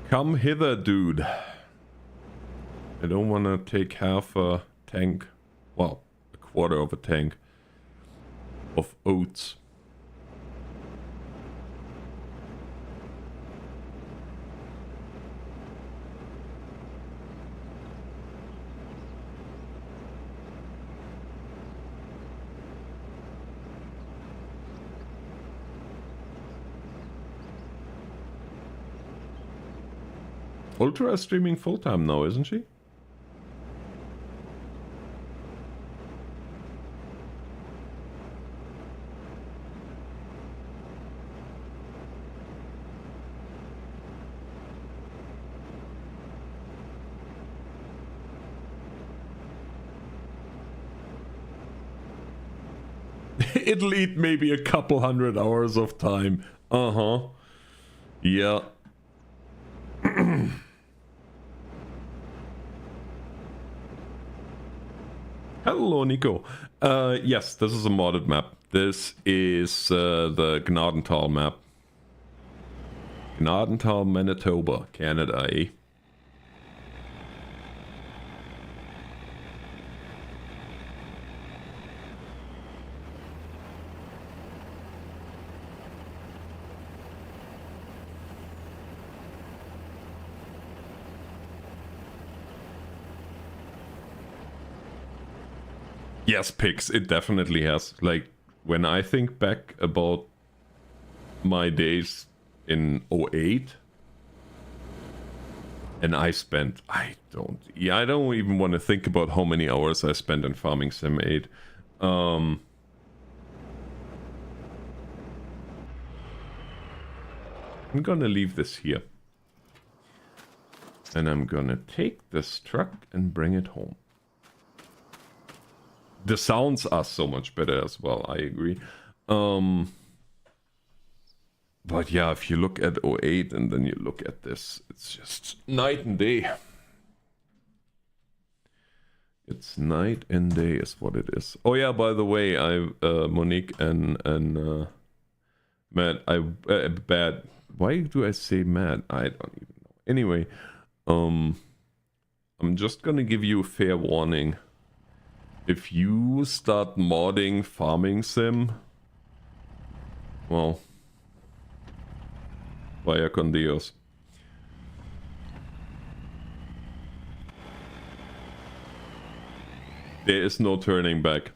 Come hither, dude. I don't want to take half a tank, well, a quarter of a tank of oats. Ultra is streaming full-time now, isn't she? It'll eat maybe a couple 100 hours of time. Uh-huh. Yeah. Hello, Nico. Yes, this is a modded map. This is the Gnadenthal map. Gnadenthal, Manitoba, Canada, eh? Yes, pigs, it definitely has. Like, when I think back about my days in 08, and I don't even want to think about how many hours I spent in Farming Sim 8. I'm gonna leave this here. And I'm gonna take this truck and bring it home. The sounds are so much better as well, I agree. But yeah, if you look at 08 and then you look at this, it's just night and day. It's night and day is what it is. Oh yeah, by the way, Monique and Matt, bad. Why do I say Matt? I don't even know. Anyway, I'm just gonna give you a fair warning. If you start modding Farming Sim, well, vaya con Dios. There is no turning back.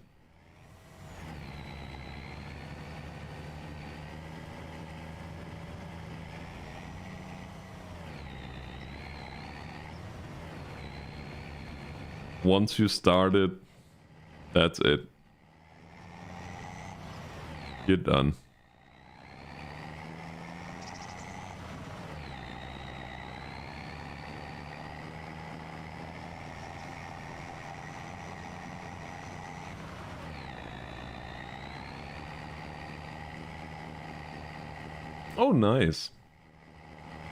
Once you start it, that's it. You're done. Oh, nice.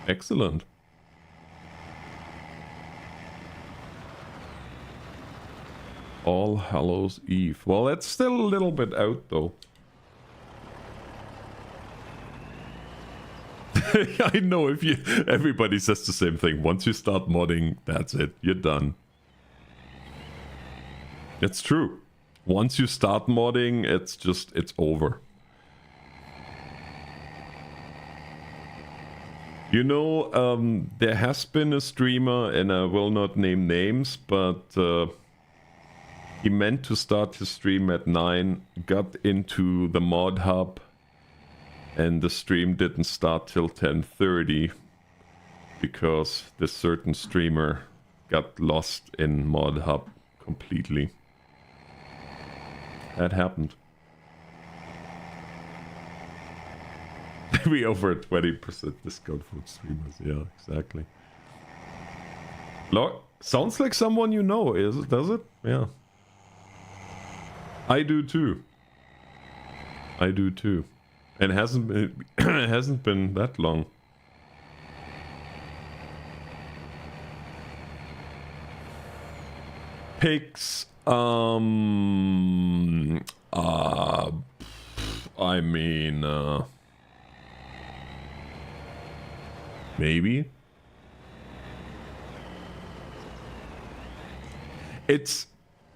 Excellent. All Hallows Eve. Well, that's still a little bit out, though. I know, everybody says the same thing. Once you start modding, that's it. You're done. It's true. Once you start modding, it's over. You know, there has been a streamer, and I will not name names, but he meant to start his stream at 9, got into the mod hub, and the stream didn't start till 10:30 because this certain streamer got lost in mod hub completely. That happened. We offer 20% discount for streamers. Yeah, exactly. Sounds like someone you know, does it? Yeah. I do too. I do too. And it hasn't been that long. Pigs. I mean, maybe. It's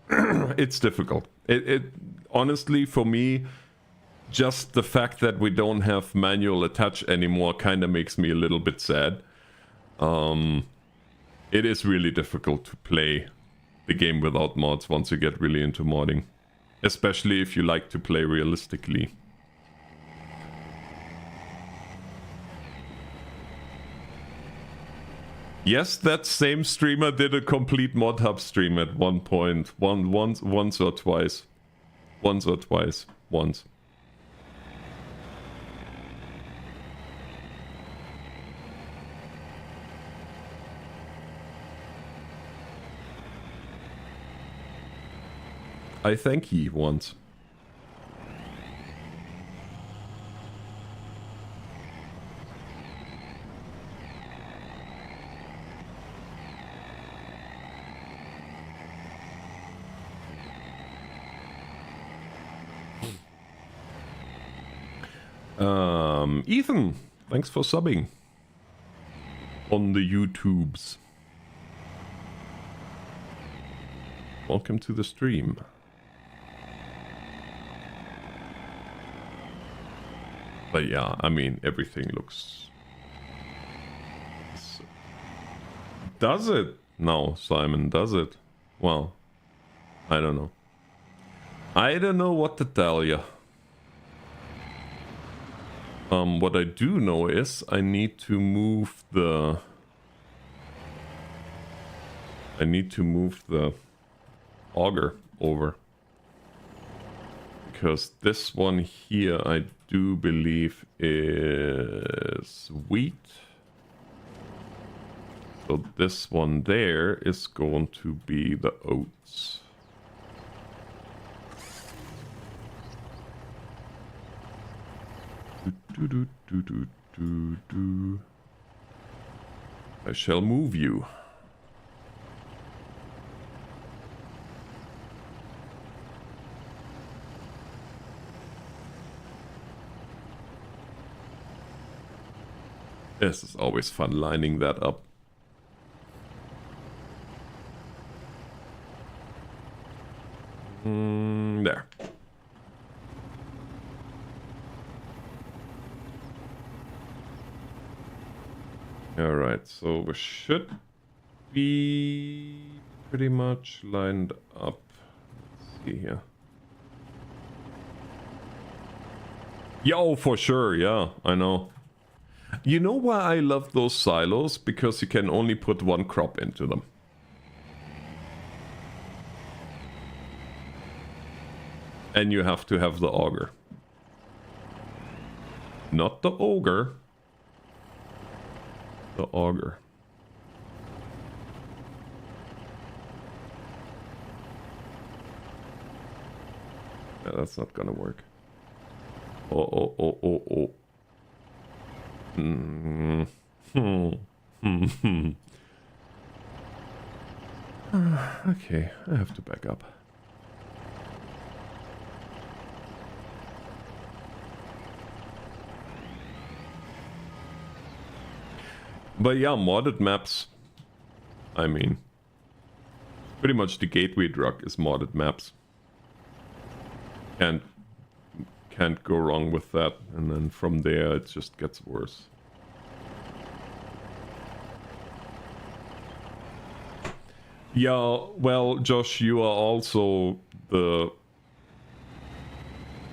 it's difficult. It honestly, for me, just the fact that we don't have manual attach anymore kind of makes me a little bit sad. It is really difficult to play the game without mods once you get really into modding, especially if you like to play realistically. Yes, that same streamer did a complete mod hub stream at one point. Once or twice. Once. I think he once. Ethan, thanks for subbing on the YouTubes. Welcome to the stream. But yeah, I mean, everything looks... Does it? No, Simon, does it? Well, I don't know. I don't know what to tell you. What I do know is I need to move the... auger over. Because this one here I do believe is wheat. So this one there is going to be the oats. I shall move you. This is always fun lining that up. There. Alright, so we should be pretty much lined up. Let's see here. Yo, for sure, yeah, I know. You know why I love those silos? Because you can only put one crop into them. And you have to have the auger. Not the ogre. The auger. Yeah, that's not gonna work. Oh. Okay, I have to back up. But yeah, modded maps. I mean, pretty much the gateway drug is modded maps. Can't go wrong with that, and then from there it just gets worse. Yeah, well, Josh, you are also the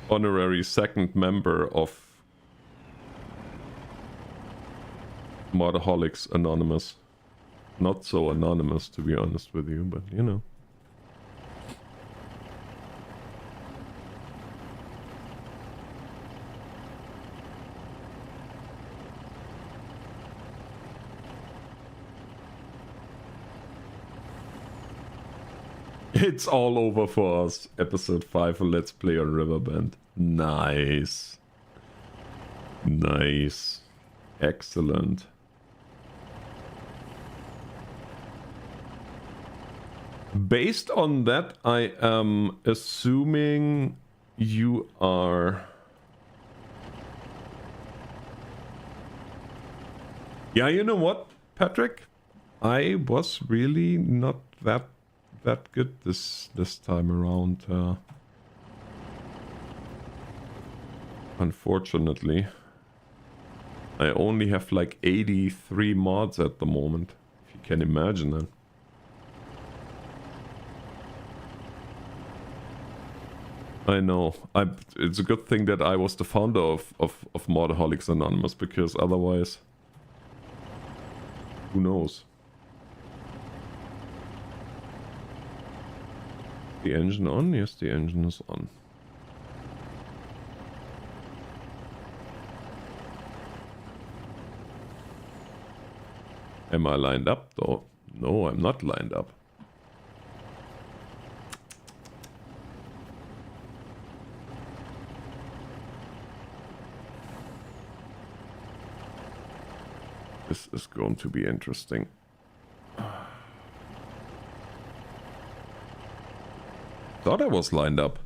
honorary second member of Modaholics Anonymous. Not so anonymous, to be honest with you, but you know. It's all over for us. Episode 5 of Let's Play on Riverbend. Nice. Nice. Excellent. Based on that, I am assuming you are... Yeah, you know what, Patrick? I was really not that that good this time around. Unfortunately, I only have like 83 mods at the moment, if you can imagine that. I know. It's a good thing that I was the founder of Modaholics Anonymous, because otherwise, who knows? The engine on? Yes, the engine is on. Am I lined up though? No, I'm not lined up. This is going to be interesting. Thought I was lined up.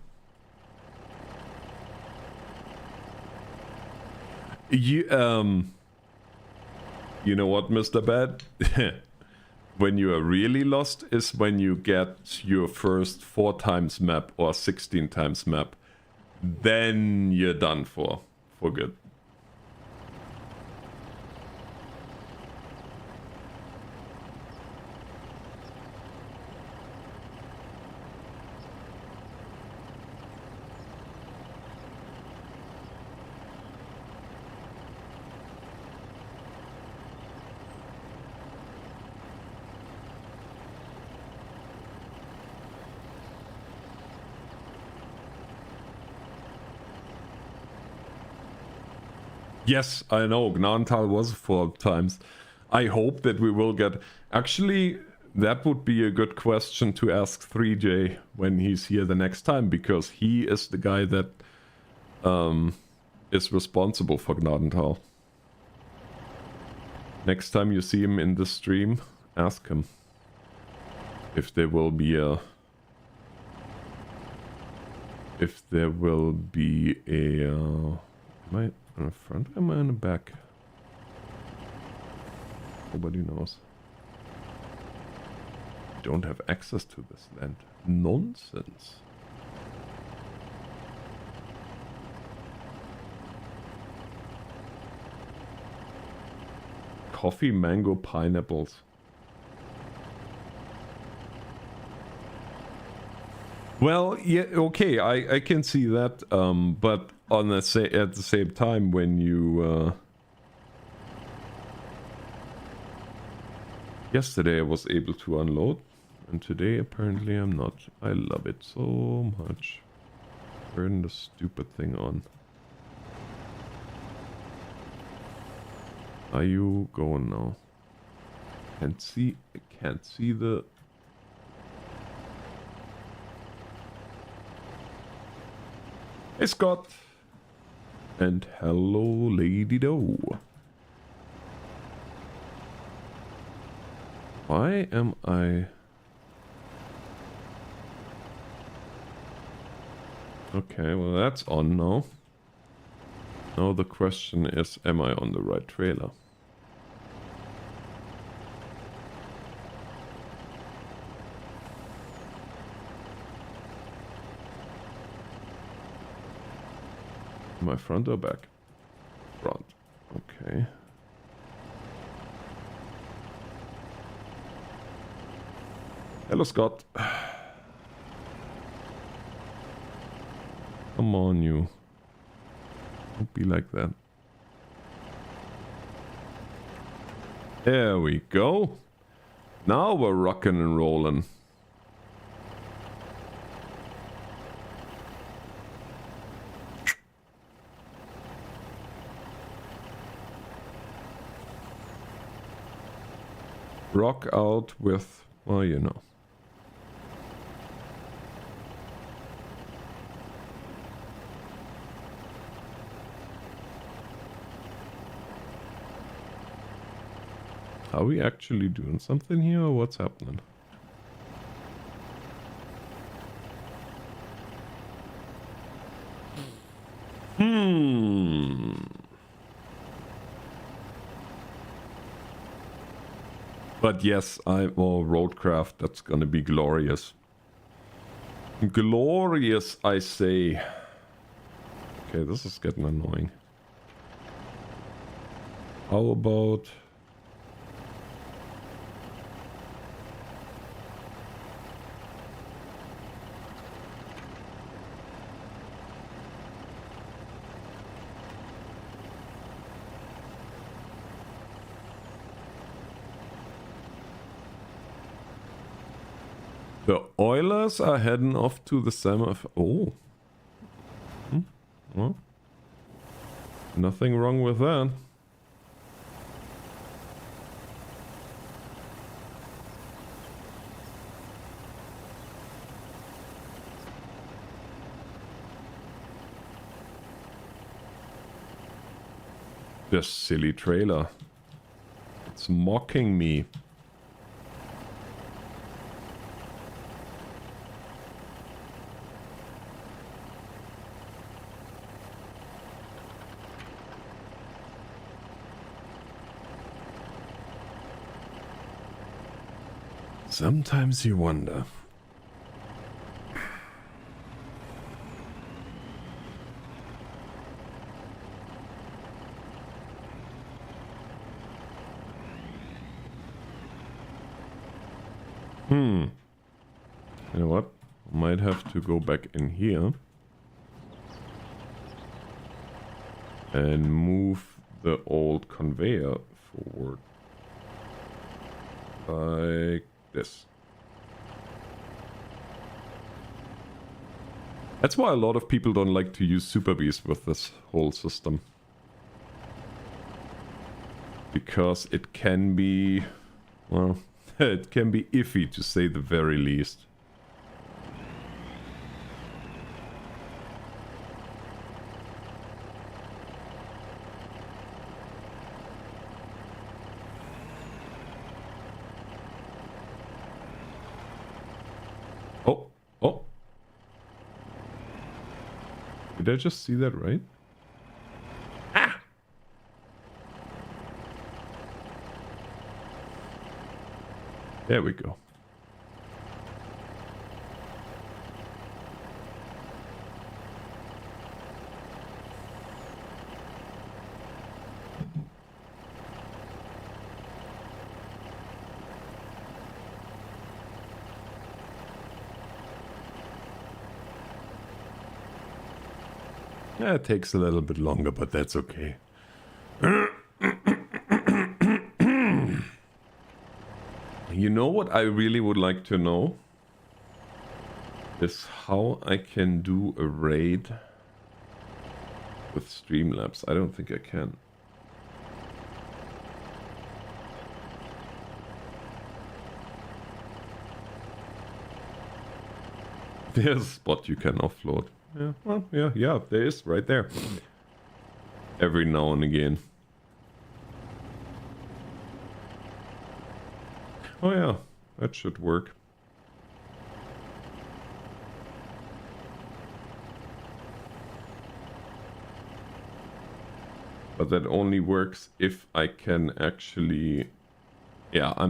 You know what, Mr. Bad? When you are really lost is when you get your first 4 times map or 16 times map. Then you're done for good. Yes, I know, Gnadenthal was 4 times. I hope that we will get... Actually, that would be a good question to ask 3J when he's here the next time, because he is the guy that is responsible for Gnadenthal. Next time you see him in the stream, ask him if there will be a... If there will be a... am I on the front or am I on the back? Nobody knows. Don't have access to this land. Nonsense. Coffee, mango, pineapples. Well, yeah, okay, I can see that, but on the at the same time, when you yesterday I was able to unload, and today apparently I'm not. I love it so much. Turn the stupid thing on. Are you going now? I can't see the... Hey Scott! And hello Lady Doe. Why am I... Okay, well that's on now. Now the question is, am I on the right trailer? Am I front or back? Front. Okay. Hello, Scott. Come on, you. Don't be like that. There we go. Now we're rocking and rolling. Rock out with, well, you know. Are we actually doing something here, or what's happening? But yes, roadcraft, that's gonna be glorious. Glorious, I say. Okay, this is getting annoying. How about... The Oilers are heading off to the semi... Oh. Well, nothing wrong with that. This silly trailer. It's mocking me. Sometimes you wonder. You know what? Might have to go back in here and move the old conveyor forward like this. That's why a lot of people don't like to use Super Beast with this whole system, because it can be, well, it can be iffy to say the very least. Oh. Did I just see that right? Ah! There we go. Yeah, it takes a little bit longer, but that's okay. You know what I really would like to know? Is how I can do a raid with Streamlabs. I don't think I can. There's a spot you can offload. Yeah, well, yeah, there is, right there. Every now and again. Oh yeah, that should work. But that only works if I can actually... Yeah, I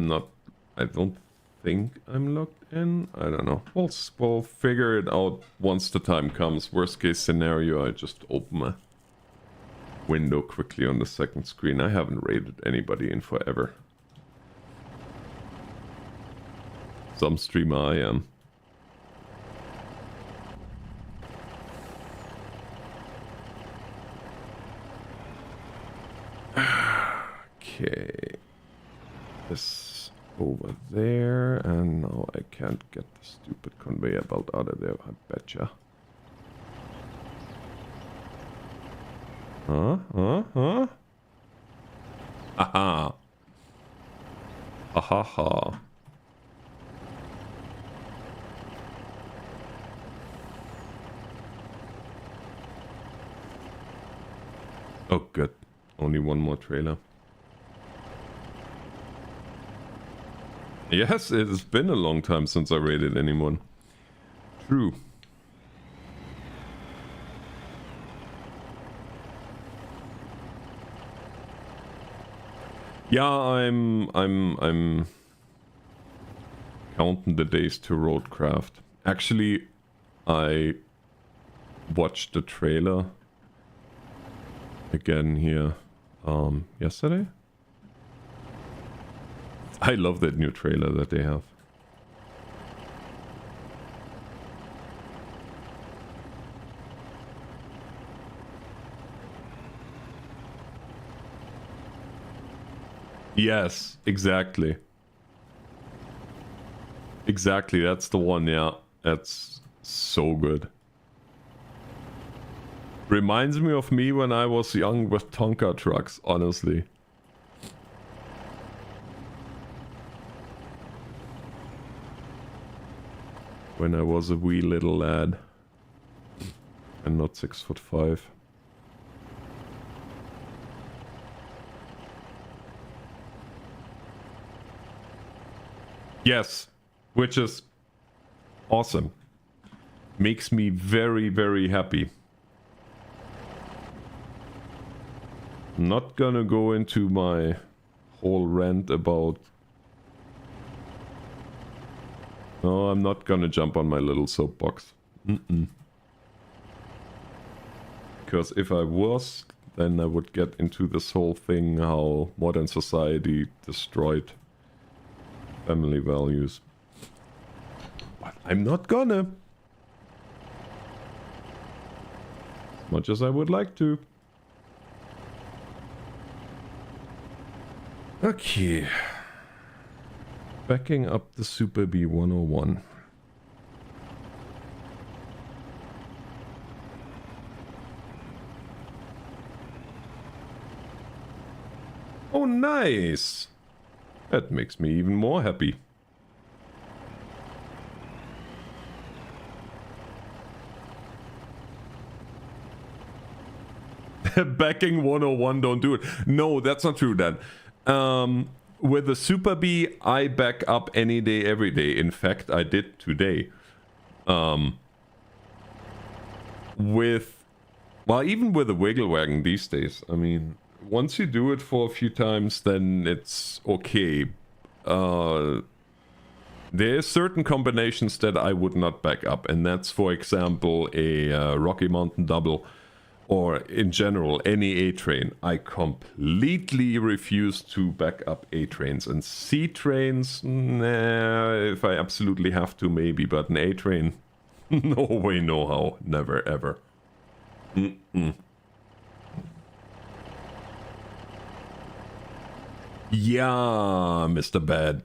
don't think I'm logged in. I don't know. We'll figure it out once the time comes. Worst case scenario, I just open my window quickly on the second screen. I haven't raided anybody in forever. Some streamer I am. Okay. This over there, and now I can't get the stupid conveyor belt out of there, I betcha. Huh? Aha! Ha. Oh, good. Only one more trailer. Yes, it has been a long time since I raided anyone. True. Yeah, I'm Counting the days to roadcraft. Actually, I watched the trailer again here yesterday. I love that new trailer that they have. Yes, exactly. Exactly, that's the one, yeah. That's so good. Reminds me of me when I was young with Tonka trucks, honestly. When I was a wee little lad. And not 6'5". Yes, which is awesome. Makes me very, very happy. I'm not gonna go into my whole rant about... No, I'm not gonna jump on my little soapbox. Because if I was, then I would get into this whole thing how modern society destroyed family values. But I'm not gonna. As much as I would like to. Okay. Backing up the Super B 101. Oh, nice! That makes me even more happy. Backing 101, don't do it. No, that's not true, Dan. With the Super B, I back up any day, every day. In fact, I did today. Even with the Wiggle Wagon these days, I mean, once you do it for a few times, then it's okay. There are certain combinations that I would not back up, and that's, for example, a Rocky Mountain Double, or in general, any A-train. I completely refuse to back up A-trains, and C-trains, nah, if I absolutely have to, maybe, but an A-train, no way, no how, never, ever. Yeah, Mr. Bad.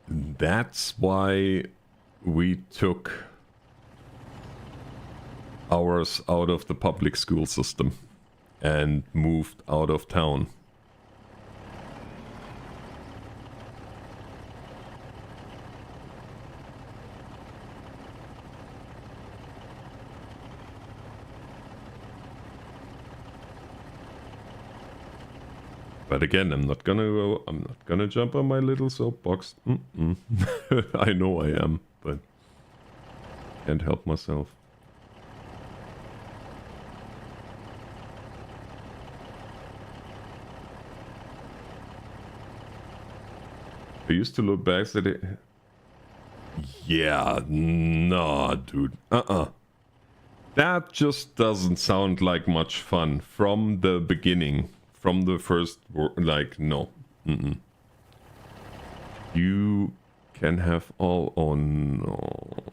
That's why we took ours out of the public school system and moved out of town. But again, I'm not gonna jump on my little soapbox. I know I am, but can't help myself. I used to look back at it. Yeah, nah, dude. That just doesn't sound like much fun from the beginning. From the first, like, no. You can have all... Oh, no.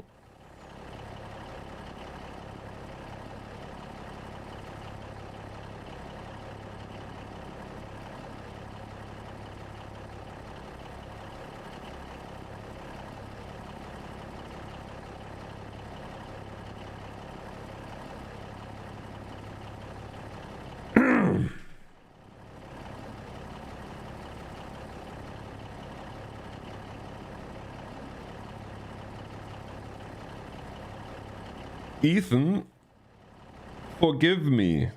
Ethan, forgive me,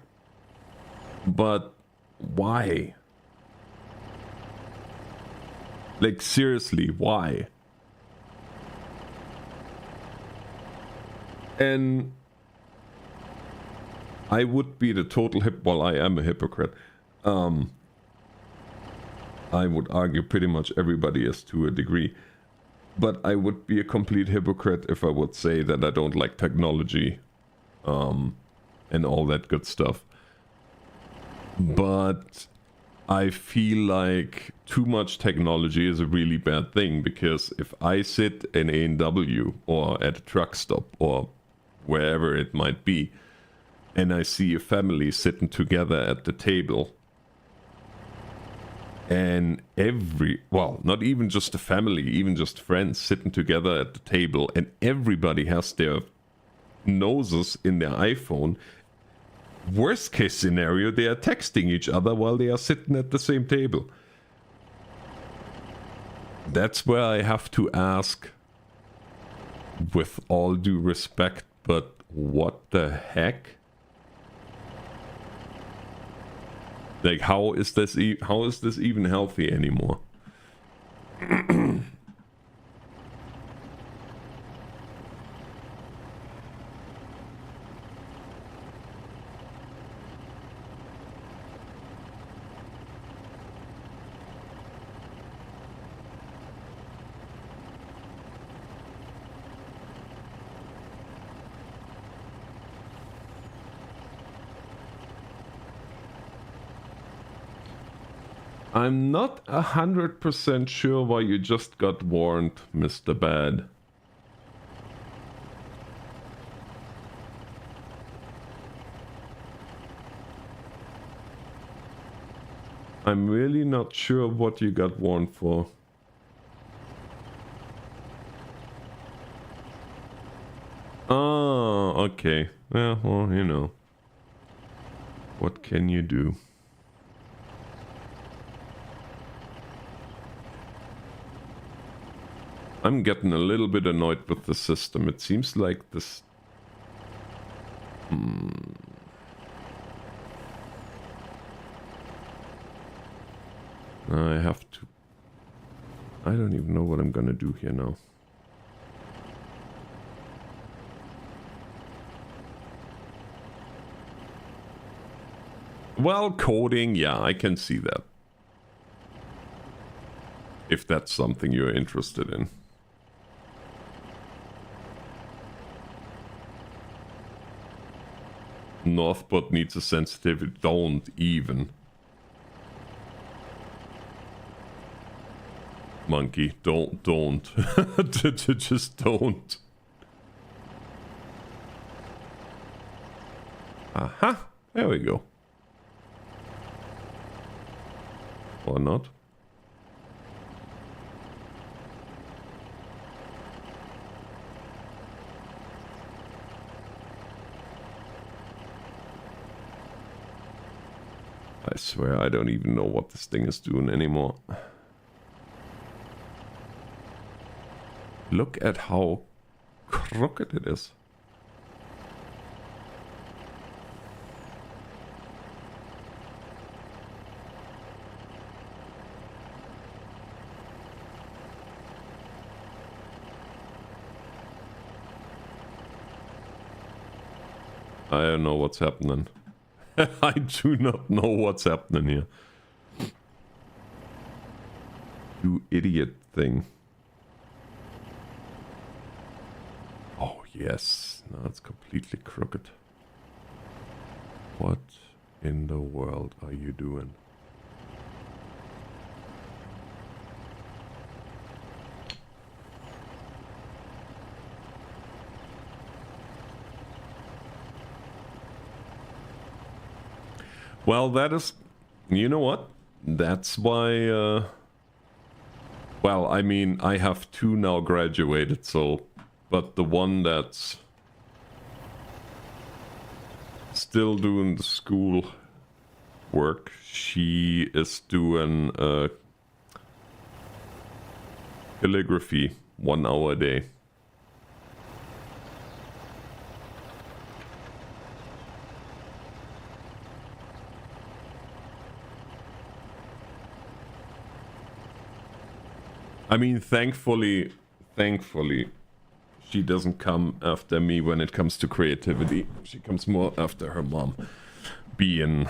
but why? Like, seriously, why? And I would be the total well, I am a hypocrite. I would argue pretty much everybody is to a degree. But I would be a complete hypocrite if I would say that I don't like technology, and all that good stuff. But I feel like too much technology is a really bad thing, because if I sit in A&W or at a truck stop or wherever it might be, and I see a family sitting together at the table, and well, not even just a family, even just friends sitting together at the table, and everybody has their noses in their iPhone, worst case scenario, they are texting each other while they are sitting at the same table. That's where I have to ask, with all due respect, but what the heck? Like, how is this even healthy anymore? I'm not 100% sure why you just got warned, Mr. Bad. I'm really not sure what you got warned for. Oh, okay. Yeah, well, you know. What can you do? I'm getting a little bit annoyed with the system. It seems like this... I have to... I don't even know what I'm gonna do here now. Well, coding, yeah, I can see that. If that's something you're interested in. Northbot needs a sensitivity. Don't even. Monkey, don't. Just don't. Aha, there we go. Or not. I swear I don't even know what this thing is doing anymore. Look at how crooked it is. I don't know what's happening. I do not know what's happening here. You idiot thing. Oh, yes. Now it's completely crooked. What in the world are you doing? Well, that is... You know what? That's why... Well, I mean, I have two now graduated, so... But the one that's... still doing the school work, she is doing calligraphy 1 hour a day. I mean, thankfully, she doesn't come after me when it comes to creativity. She comes more after her mom, being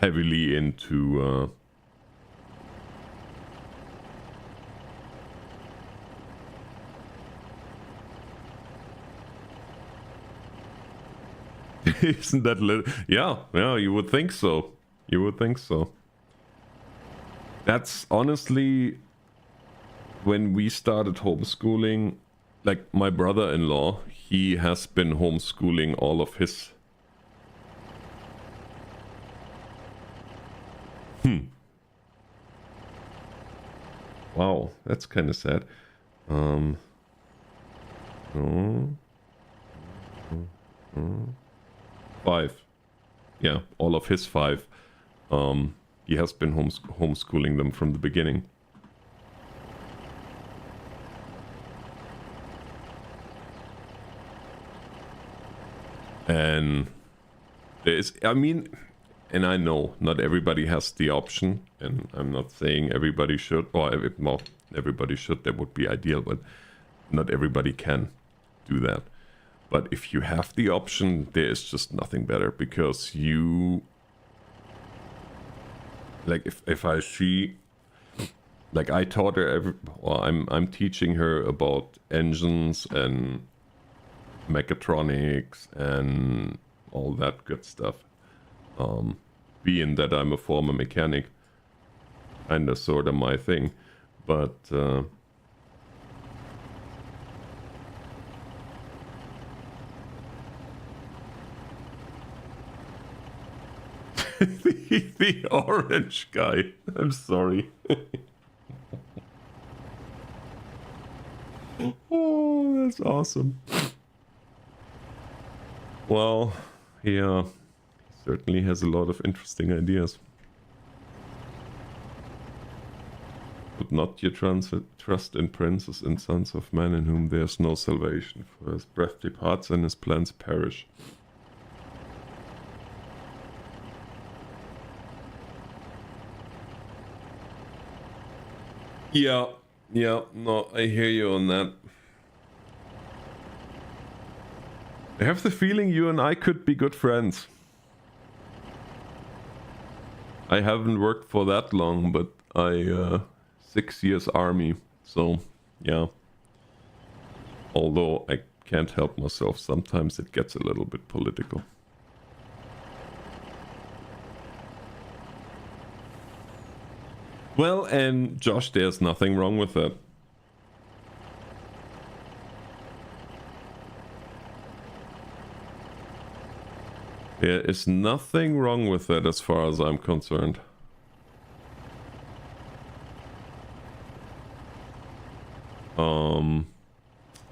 heavily into Isn't that little? Yeah, yeah, you would think so. You would think so. That's honestly, when we started homeschooling, like my brother-in-law, he has been homeschooling all of his. Wow, that's kind of sad. Oh. Five. Yeah, all of his five. He has been homeschooling them from the beginning. And there's, I mean, and I know not everybody has the option, and I'm not saying everybody should, or well, everybody should, that would be ideal, but not everybody can do that. But if you have the option, there is just nothing better, because you, like, if I see, like, I taught her I'm teaching her about engines and mechatronics and all that good stuff. Being that I'm a former mechanic, kinda sorta my thing, but the orange guy. I'm sorry. Oh, that's awesome. Well, yeah, he certainly has a lot of interesting ideas. Put not your trust in princes and sons of men in whom there is no salvation, for his breath departs and his plans perish. Yeah, no, I hear you on that. I have the feeling you and I could be good friends. I haven't worked for that long, but 6 years army, so yeah. Although I can't help myself, sometimes it gets a little bit political. Well, and Josh, there's nothing wrong with that. There is nothing wrong with that as far as I'm concerned.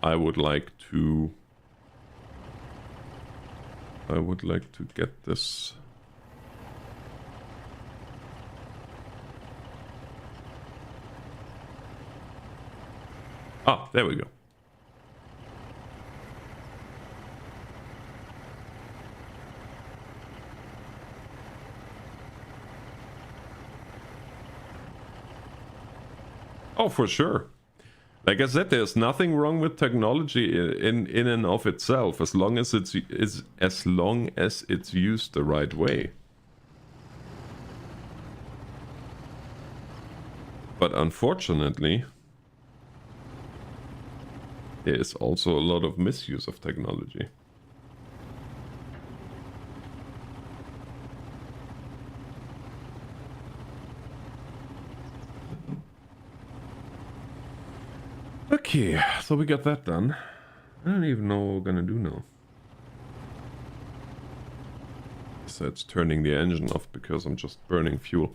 I would like to get this. Ah, there we go. Oh, for sure. Like I said, there's nothing wrong with technology in and of itself, as long as it's used the right way. But unfortunately, there is also a lot of misuse of technology. Okay, so we got that done. I don't even know what we're gonna do now. So it's turning the engine off because I'm just burning fuel.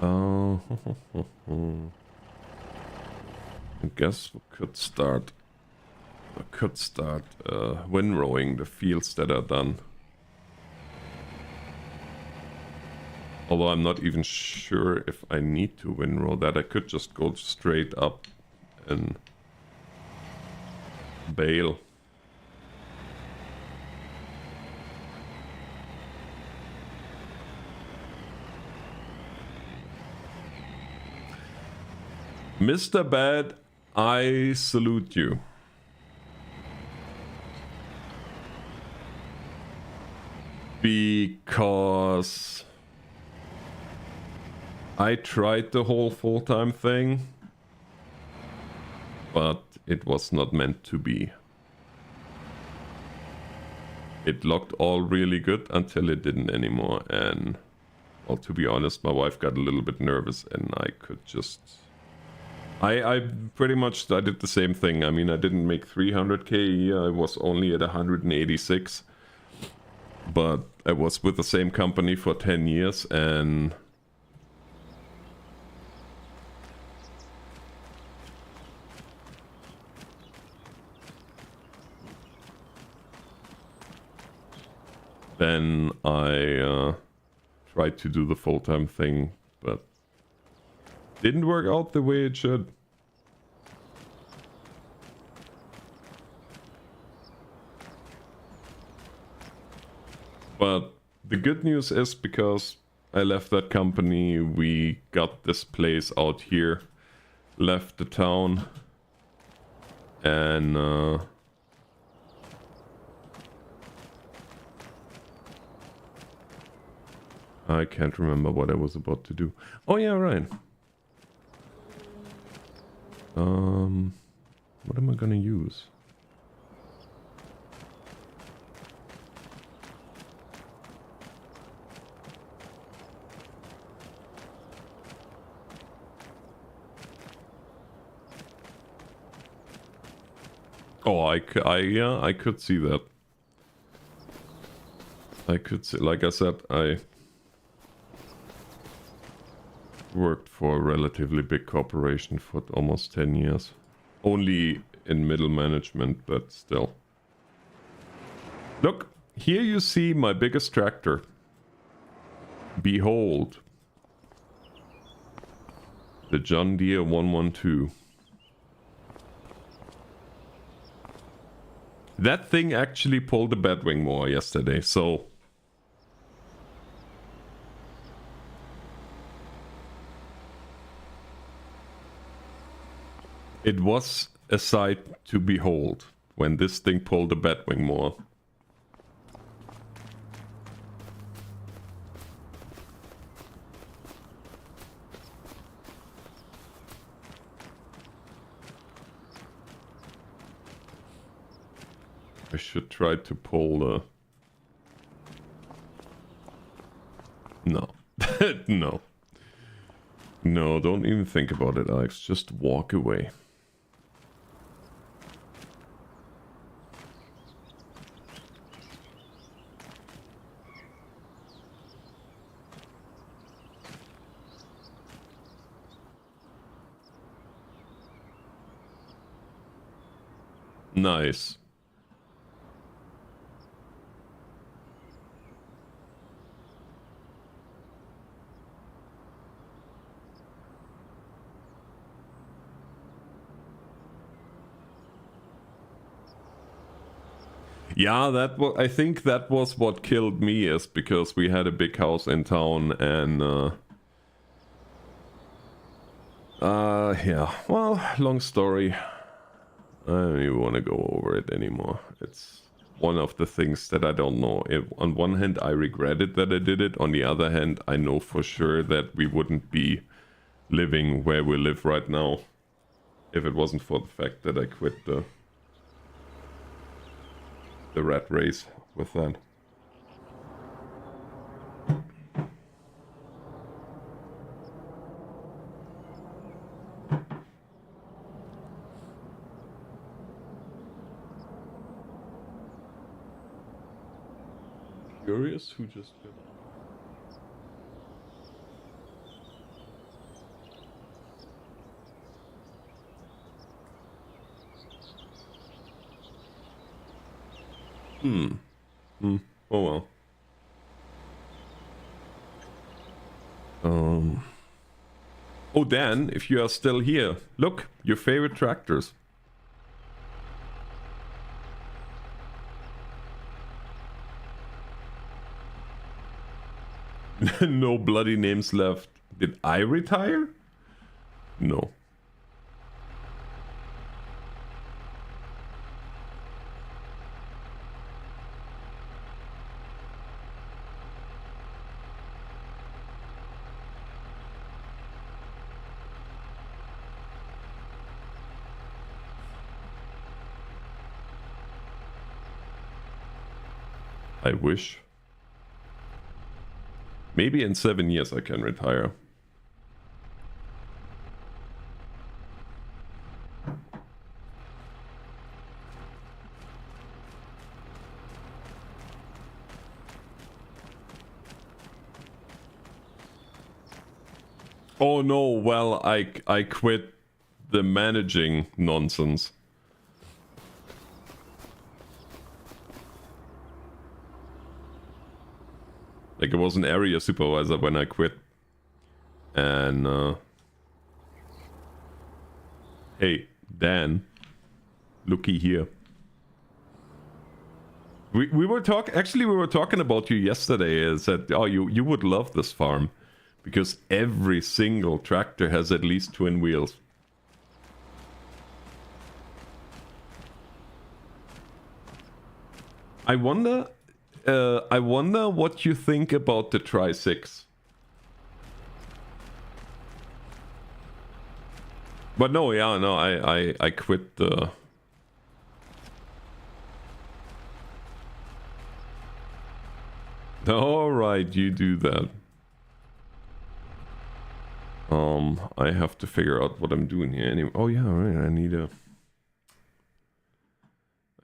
I guess we could start windrowing the fields that are done. Although I'm not even sure if I need to windrow that. I could just go straight up and bale. Mr. Bad, I salute you. Because I tried the whole full-time thing, but it was not meant to be. It looked all really good until it didn't anymore, and well, to be honest, my wife got a little bit nervous, and I could just... I pretty much, I did the same thing. I mean, I didn't make 300k a year, I was only at 186, but I was with the same company for 10 years, and... then I tried to do the full-time thing, but didn't work out the way it should. But the good news is, because I left that company, we got this place out here, left the town, and I can't remember what I was about to do. Oh yeah, right. What am I gonna use? Oh, I could see that. I could see, like I said, I worked for a relatively big corporation for almost 10 years. Only in middle management, but still. Look, here you see my biggest tractor. Behold. The John Deere 112. That thing actually pulled a Batwing mower yesterday, so... it was a sight to behold when this thing pulled a Batwing mower. I should try to pull the... no. No. No, don't even think about it, Alex. Just walk away. Nice. Yeah, that was, I think that was what killed me, is because we had a big house in town, and yeah, well, long story. I don't even want to go over it anymore. It's one of the things that I don't know. On one hand, I regretted that I did it. On the other hand, I know for sure that we wouldn't be living where we live right now if it wasn't for the fact that I quit the rat race with that. Curious who just did. Oh well. Oh, Dan, if you are still here, look, your favorite tractors. No bloody names left. Did I retire? No. I wish. Maybe in 7 years I can retire. Oh no, well, I quit the managing nonsense. Like, I was an area supervisor when I quit. And, hey, Dan, looky here. We were talking about you yesterday. I said, oh, you would love this farm. Because every single tractor has at least twin wheels. I wonder what you think about the Tri-6. But no, yeah, no, I quit the... Alright, you do that. I have to figure out what I'm doing here anyway. Oh yeah, right,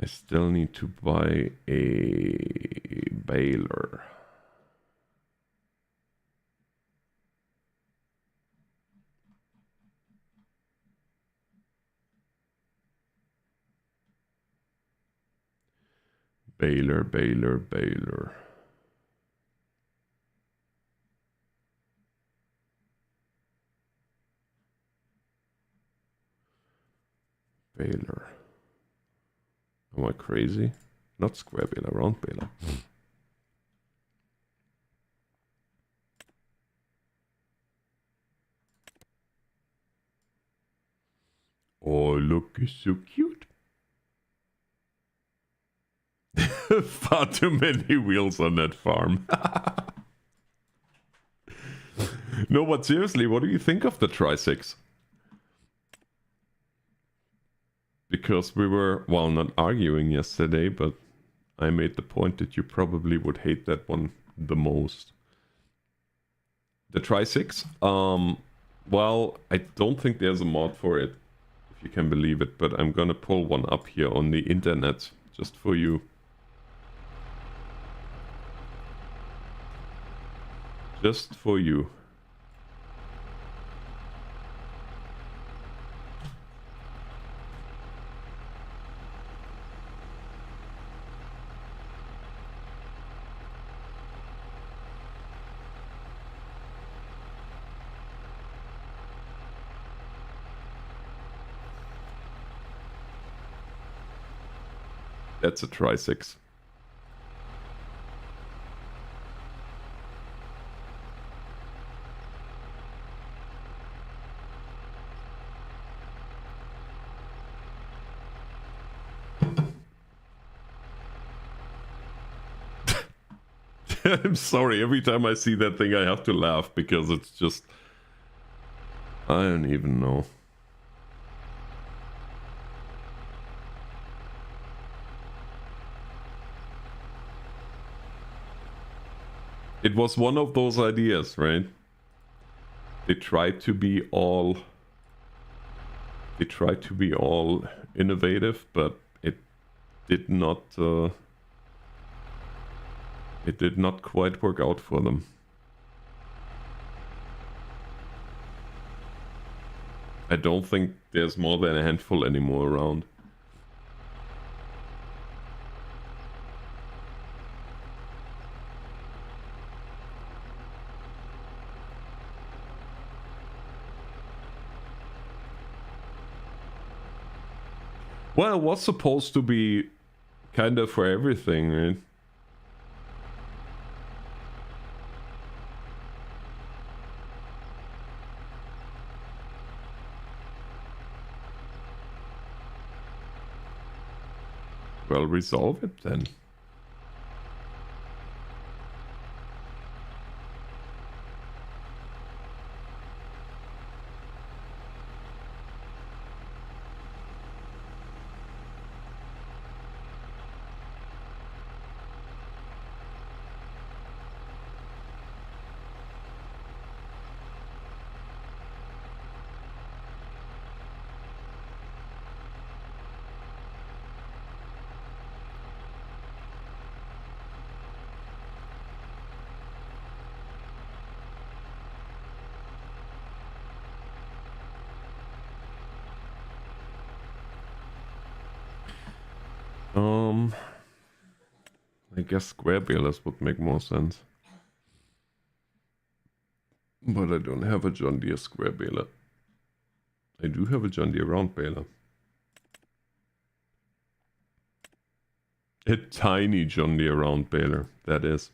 I still need to buy a baler. Baler. Baler. Am I crazy? Not square baler, round baler. Oh, look, it's so cute. Far too many wheels on that farm. No, but seriously, what do you think of the Tri-6? Because we were, well, not arguing yesterday, but I made the point that you probably would hate that one the most. The Tri-6? Well, I don't think there's a mod for it, if you can believe it, but I'm gonna pull one up here on the internet, just for you. Just for you. That's a Tri-6. I'm sorry, every time I see that thing I have to laugh because it's just... I don't even know. It was one of those ideas, right? They tried to be all innovative, but it did not quite work out for them. I don't think there's more than a handful anymore around. Well, it was supposed to be kind of for everything, right? Well, resolve it then. I guess square balers would make more sense. But I don't have a John Deere square baler. I do have a John Deere round baler. A tiny John Deere round baler, that is.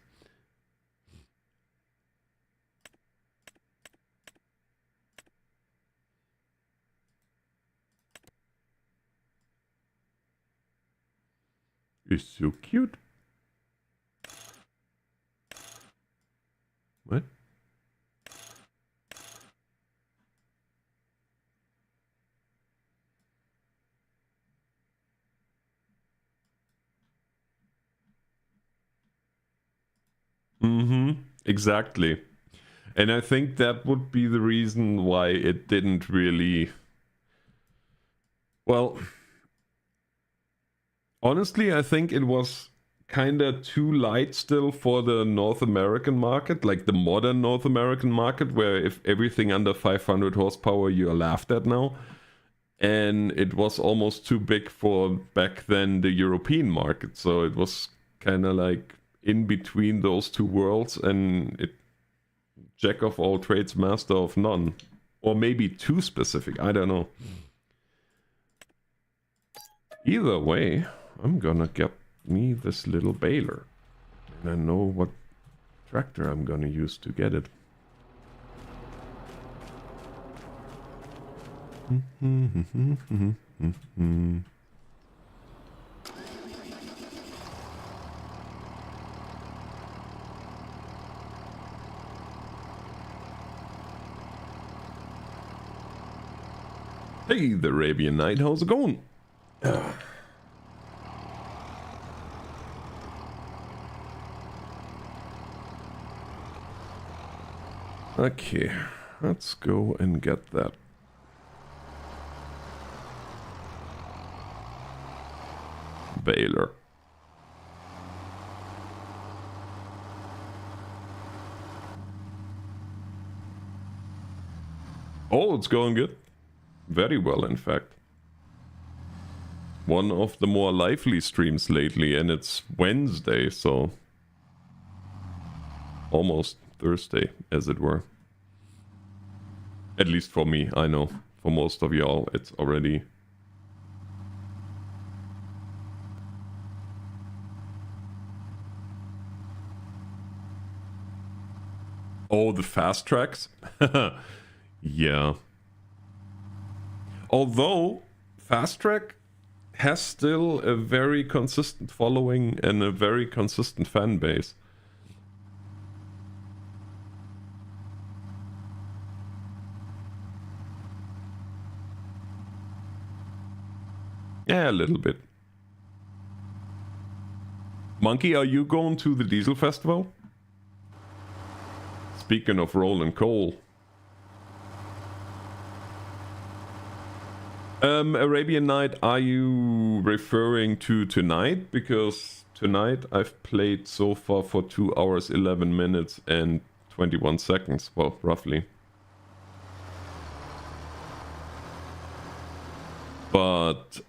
It's so cute. What? Mm-hmm. Exactly. And I think that would be the reason why it didn't really... Well, honestly, I think it was kind of too light still for the North American market, like the modern North American market, where if everything under 500 horsepower you are laughed at now. And it was almost too big for back then the European market, so it was kind of like in between those two worlds, and it jack of all trades, master of none, or maybe too specific, I don't know. Either way, I'm gonna get me this little baler, and I know what tractor I'm gonna use to get it. Hey, the Arabian Night, how's it going? Okay, let's go and get that. Baler. Oh, it's going good. Very well, in fact. One of the more lively streams lately, and it's Wednesday, so almost Thursday, as it were. At least for me, I know. For most of y'all, it's already... Oh, the fast tracks? Yeah. Although, fast track has still a very consistent following and a very consistent fan base. Yeah, a little bit. Monkey, are you going to the Diesel Festival? Speaking of rolling coal. Arabian Night, are you referring to tonight? Because tonight I've played so far for 2 hours, 11 minutes and 21 seconds. Well, roughly. But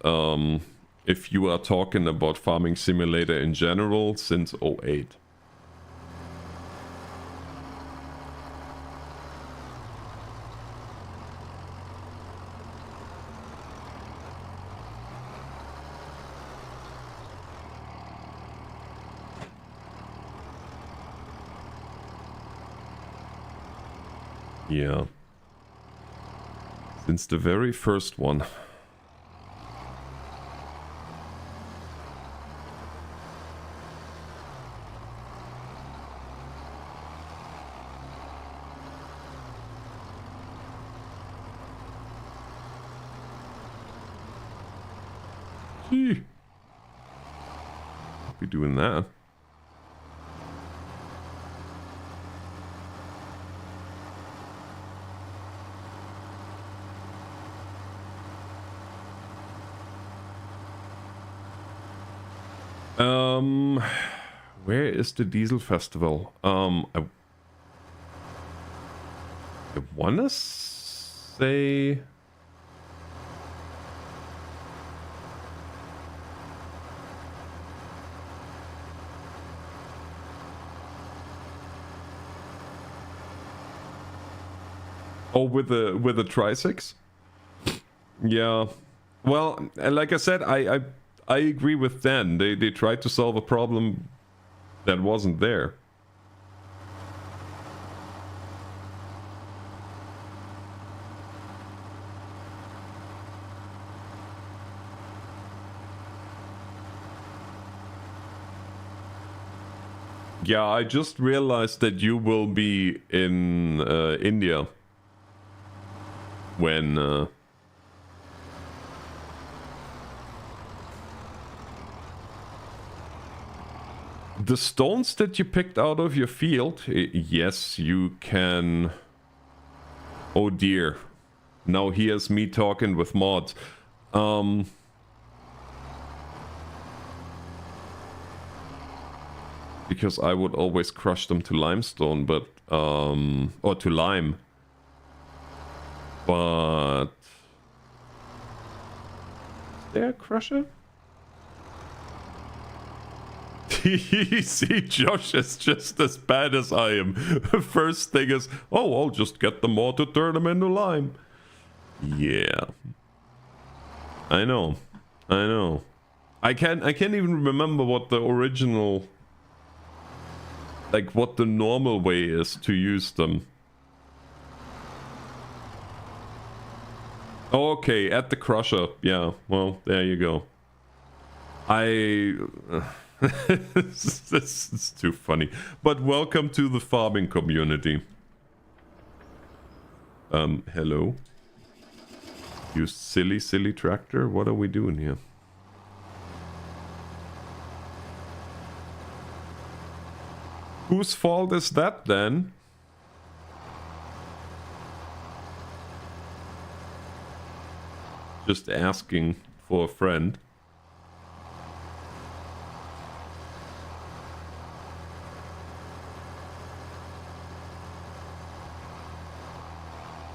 if you are talking about Farming Simulator in general, since 08. Yeah. Since the very first one. Gee. I'll be doing that. Where is the Diesel Festival? I wanna say... Oh, with the tricycs? Yeah. Well, like I said, I agree with Dan. They tried to solve a problem that wasn't there. Yeah, I just realized that you will be in India when the stones that you picked out of your field, yes, you can. Oh dear. Now here's me talking with mods. Because I would always crush them to limestone, but or to lime. But is there a crusher? See, Josh is just as bad as I am. First thing is, oh, I'll just get them all to turn them into lime. Yeah. I know. I can't even remember what the original, like what the normal way is to use them. Okay, at the crusher. Yeah, well, there you go. This is too funny. But welcome to the farming community. Hello? You silly tractor? What are we doing here? Whose fault is that then? Just asking for a friend.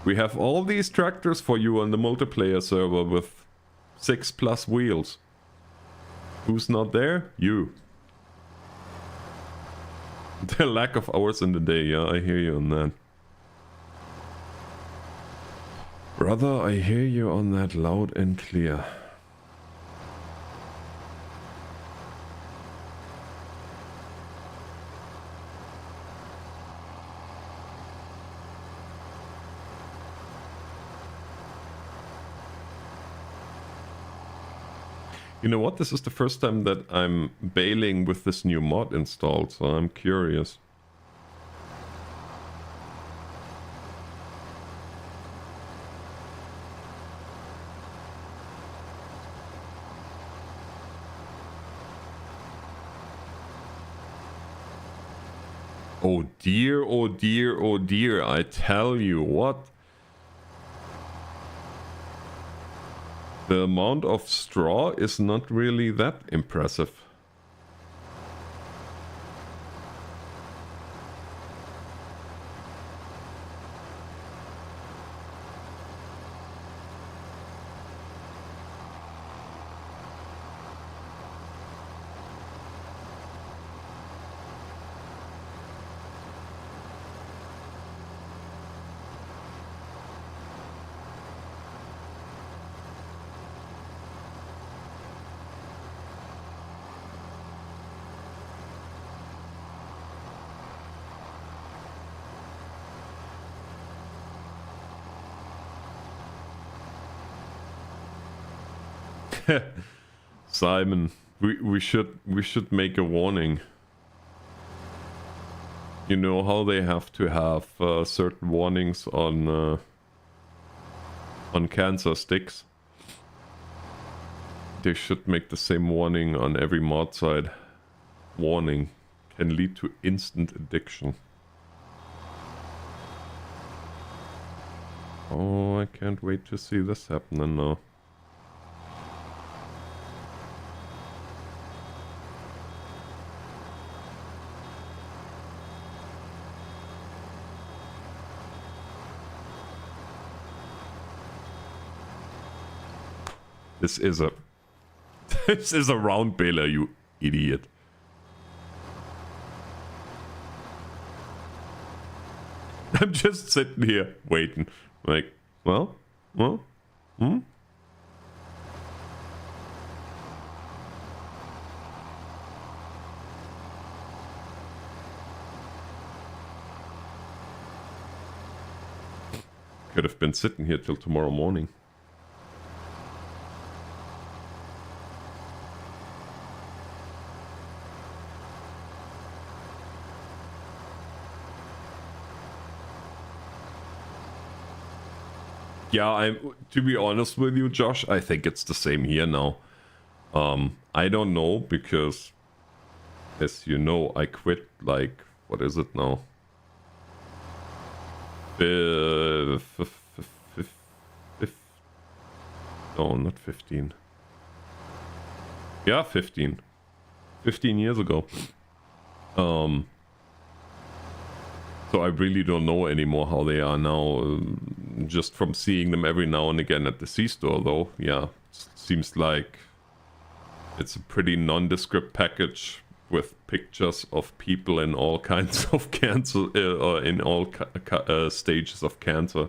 We have all these tractors for you on the multiplayer server with 6+ wheels. Who's not there? You. The lack of hours in the day, yeah, I hear you on that. Brother, I hear you on that loud and clear. You know what? This is the first time that I'm bailing with this new mod installed, so I'm curious. Oh dear, oh dear, oh dear, I tell you what. The amount of straw is not really that impressive. Simon, we should make a warning. You know how they have to have certain warnings on cancer sticks? They should make the same warning on every mod side. Warning can lead to instant addiction. Oh, I can't wait to see this happening now. This is a round baler, you idiot. I'm just sitting here waiting. Like, well, hmm? Could have been sitting here till tomorrow morning. Yeah, to be honest with you, Josh, I think it's the same here now. I don't know, because as you know, I quit, like, what is it now? No, not 15. Yeah, 15. 15 years ago. So I really don't know anymore how they are now. Just from seeing them every now and again at the C-store, though, yeah, seems like it's a pretty nondescript package with pictures of people in all kinds of cancer, or in all stages of cancer.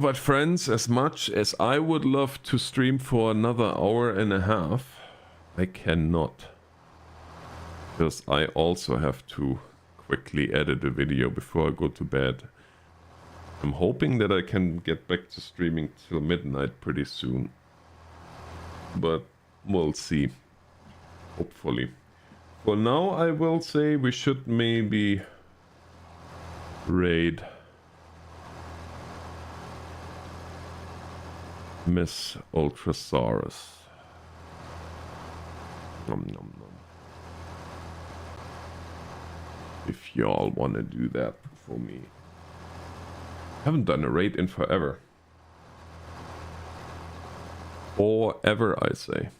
But friends, as much as I would love to stream for another hour and a half, I cannot. Because I also have to quickly edit a video before I go to bed. I'm hoping that I can get back to streaming till midnight pretty soon. But we'll see. Hopefully. For now, I will say we should maybe raid Miss Ultrasaurus. Nom nom nom. If y'all want to do that for me. Haven't done a raid in forever. Forever, I say.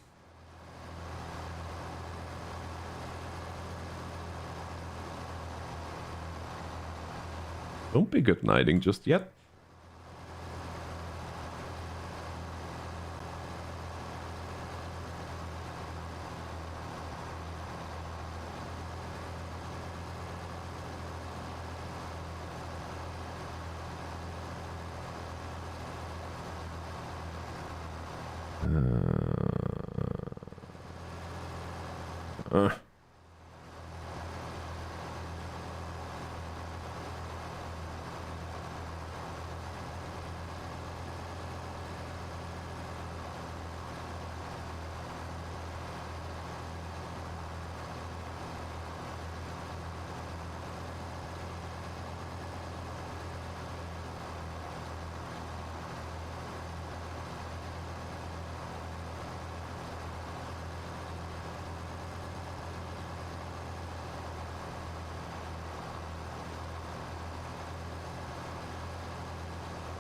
Don't be good nighting just yet.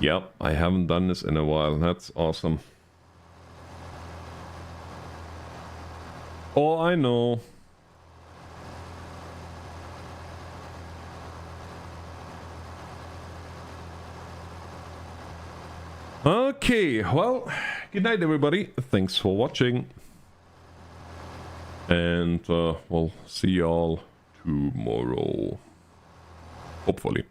Yep, I haven't done this in a while. That's awesome. Oh, I know. Okay, well, good night, everybody. Thanks for watching. And we'll see y'all tomorrow. Hopefully.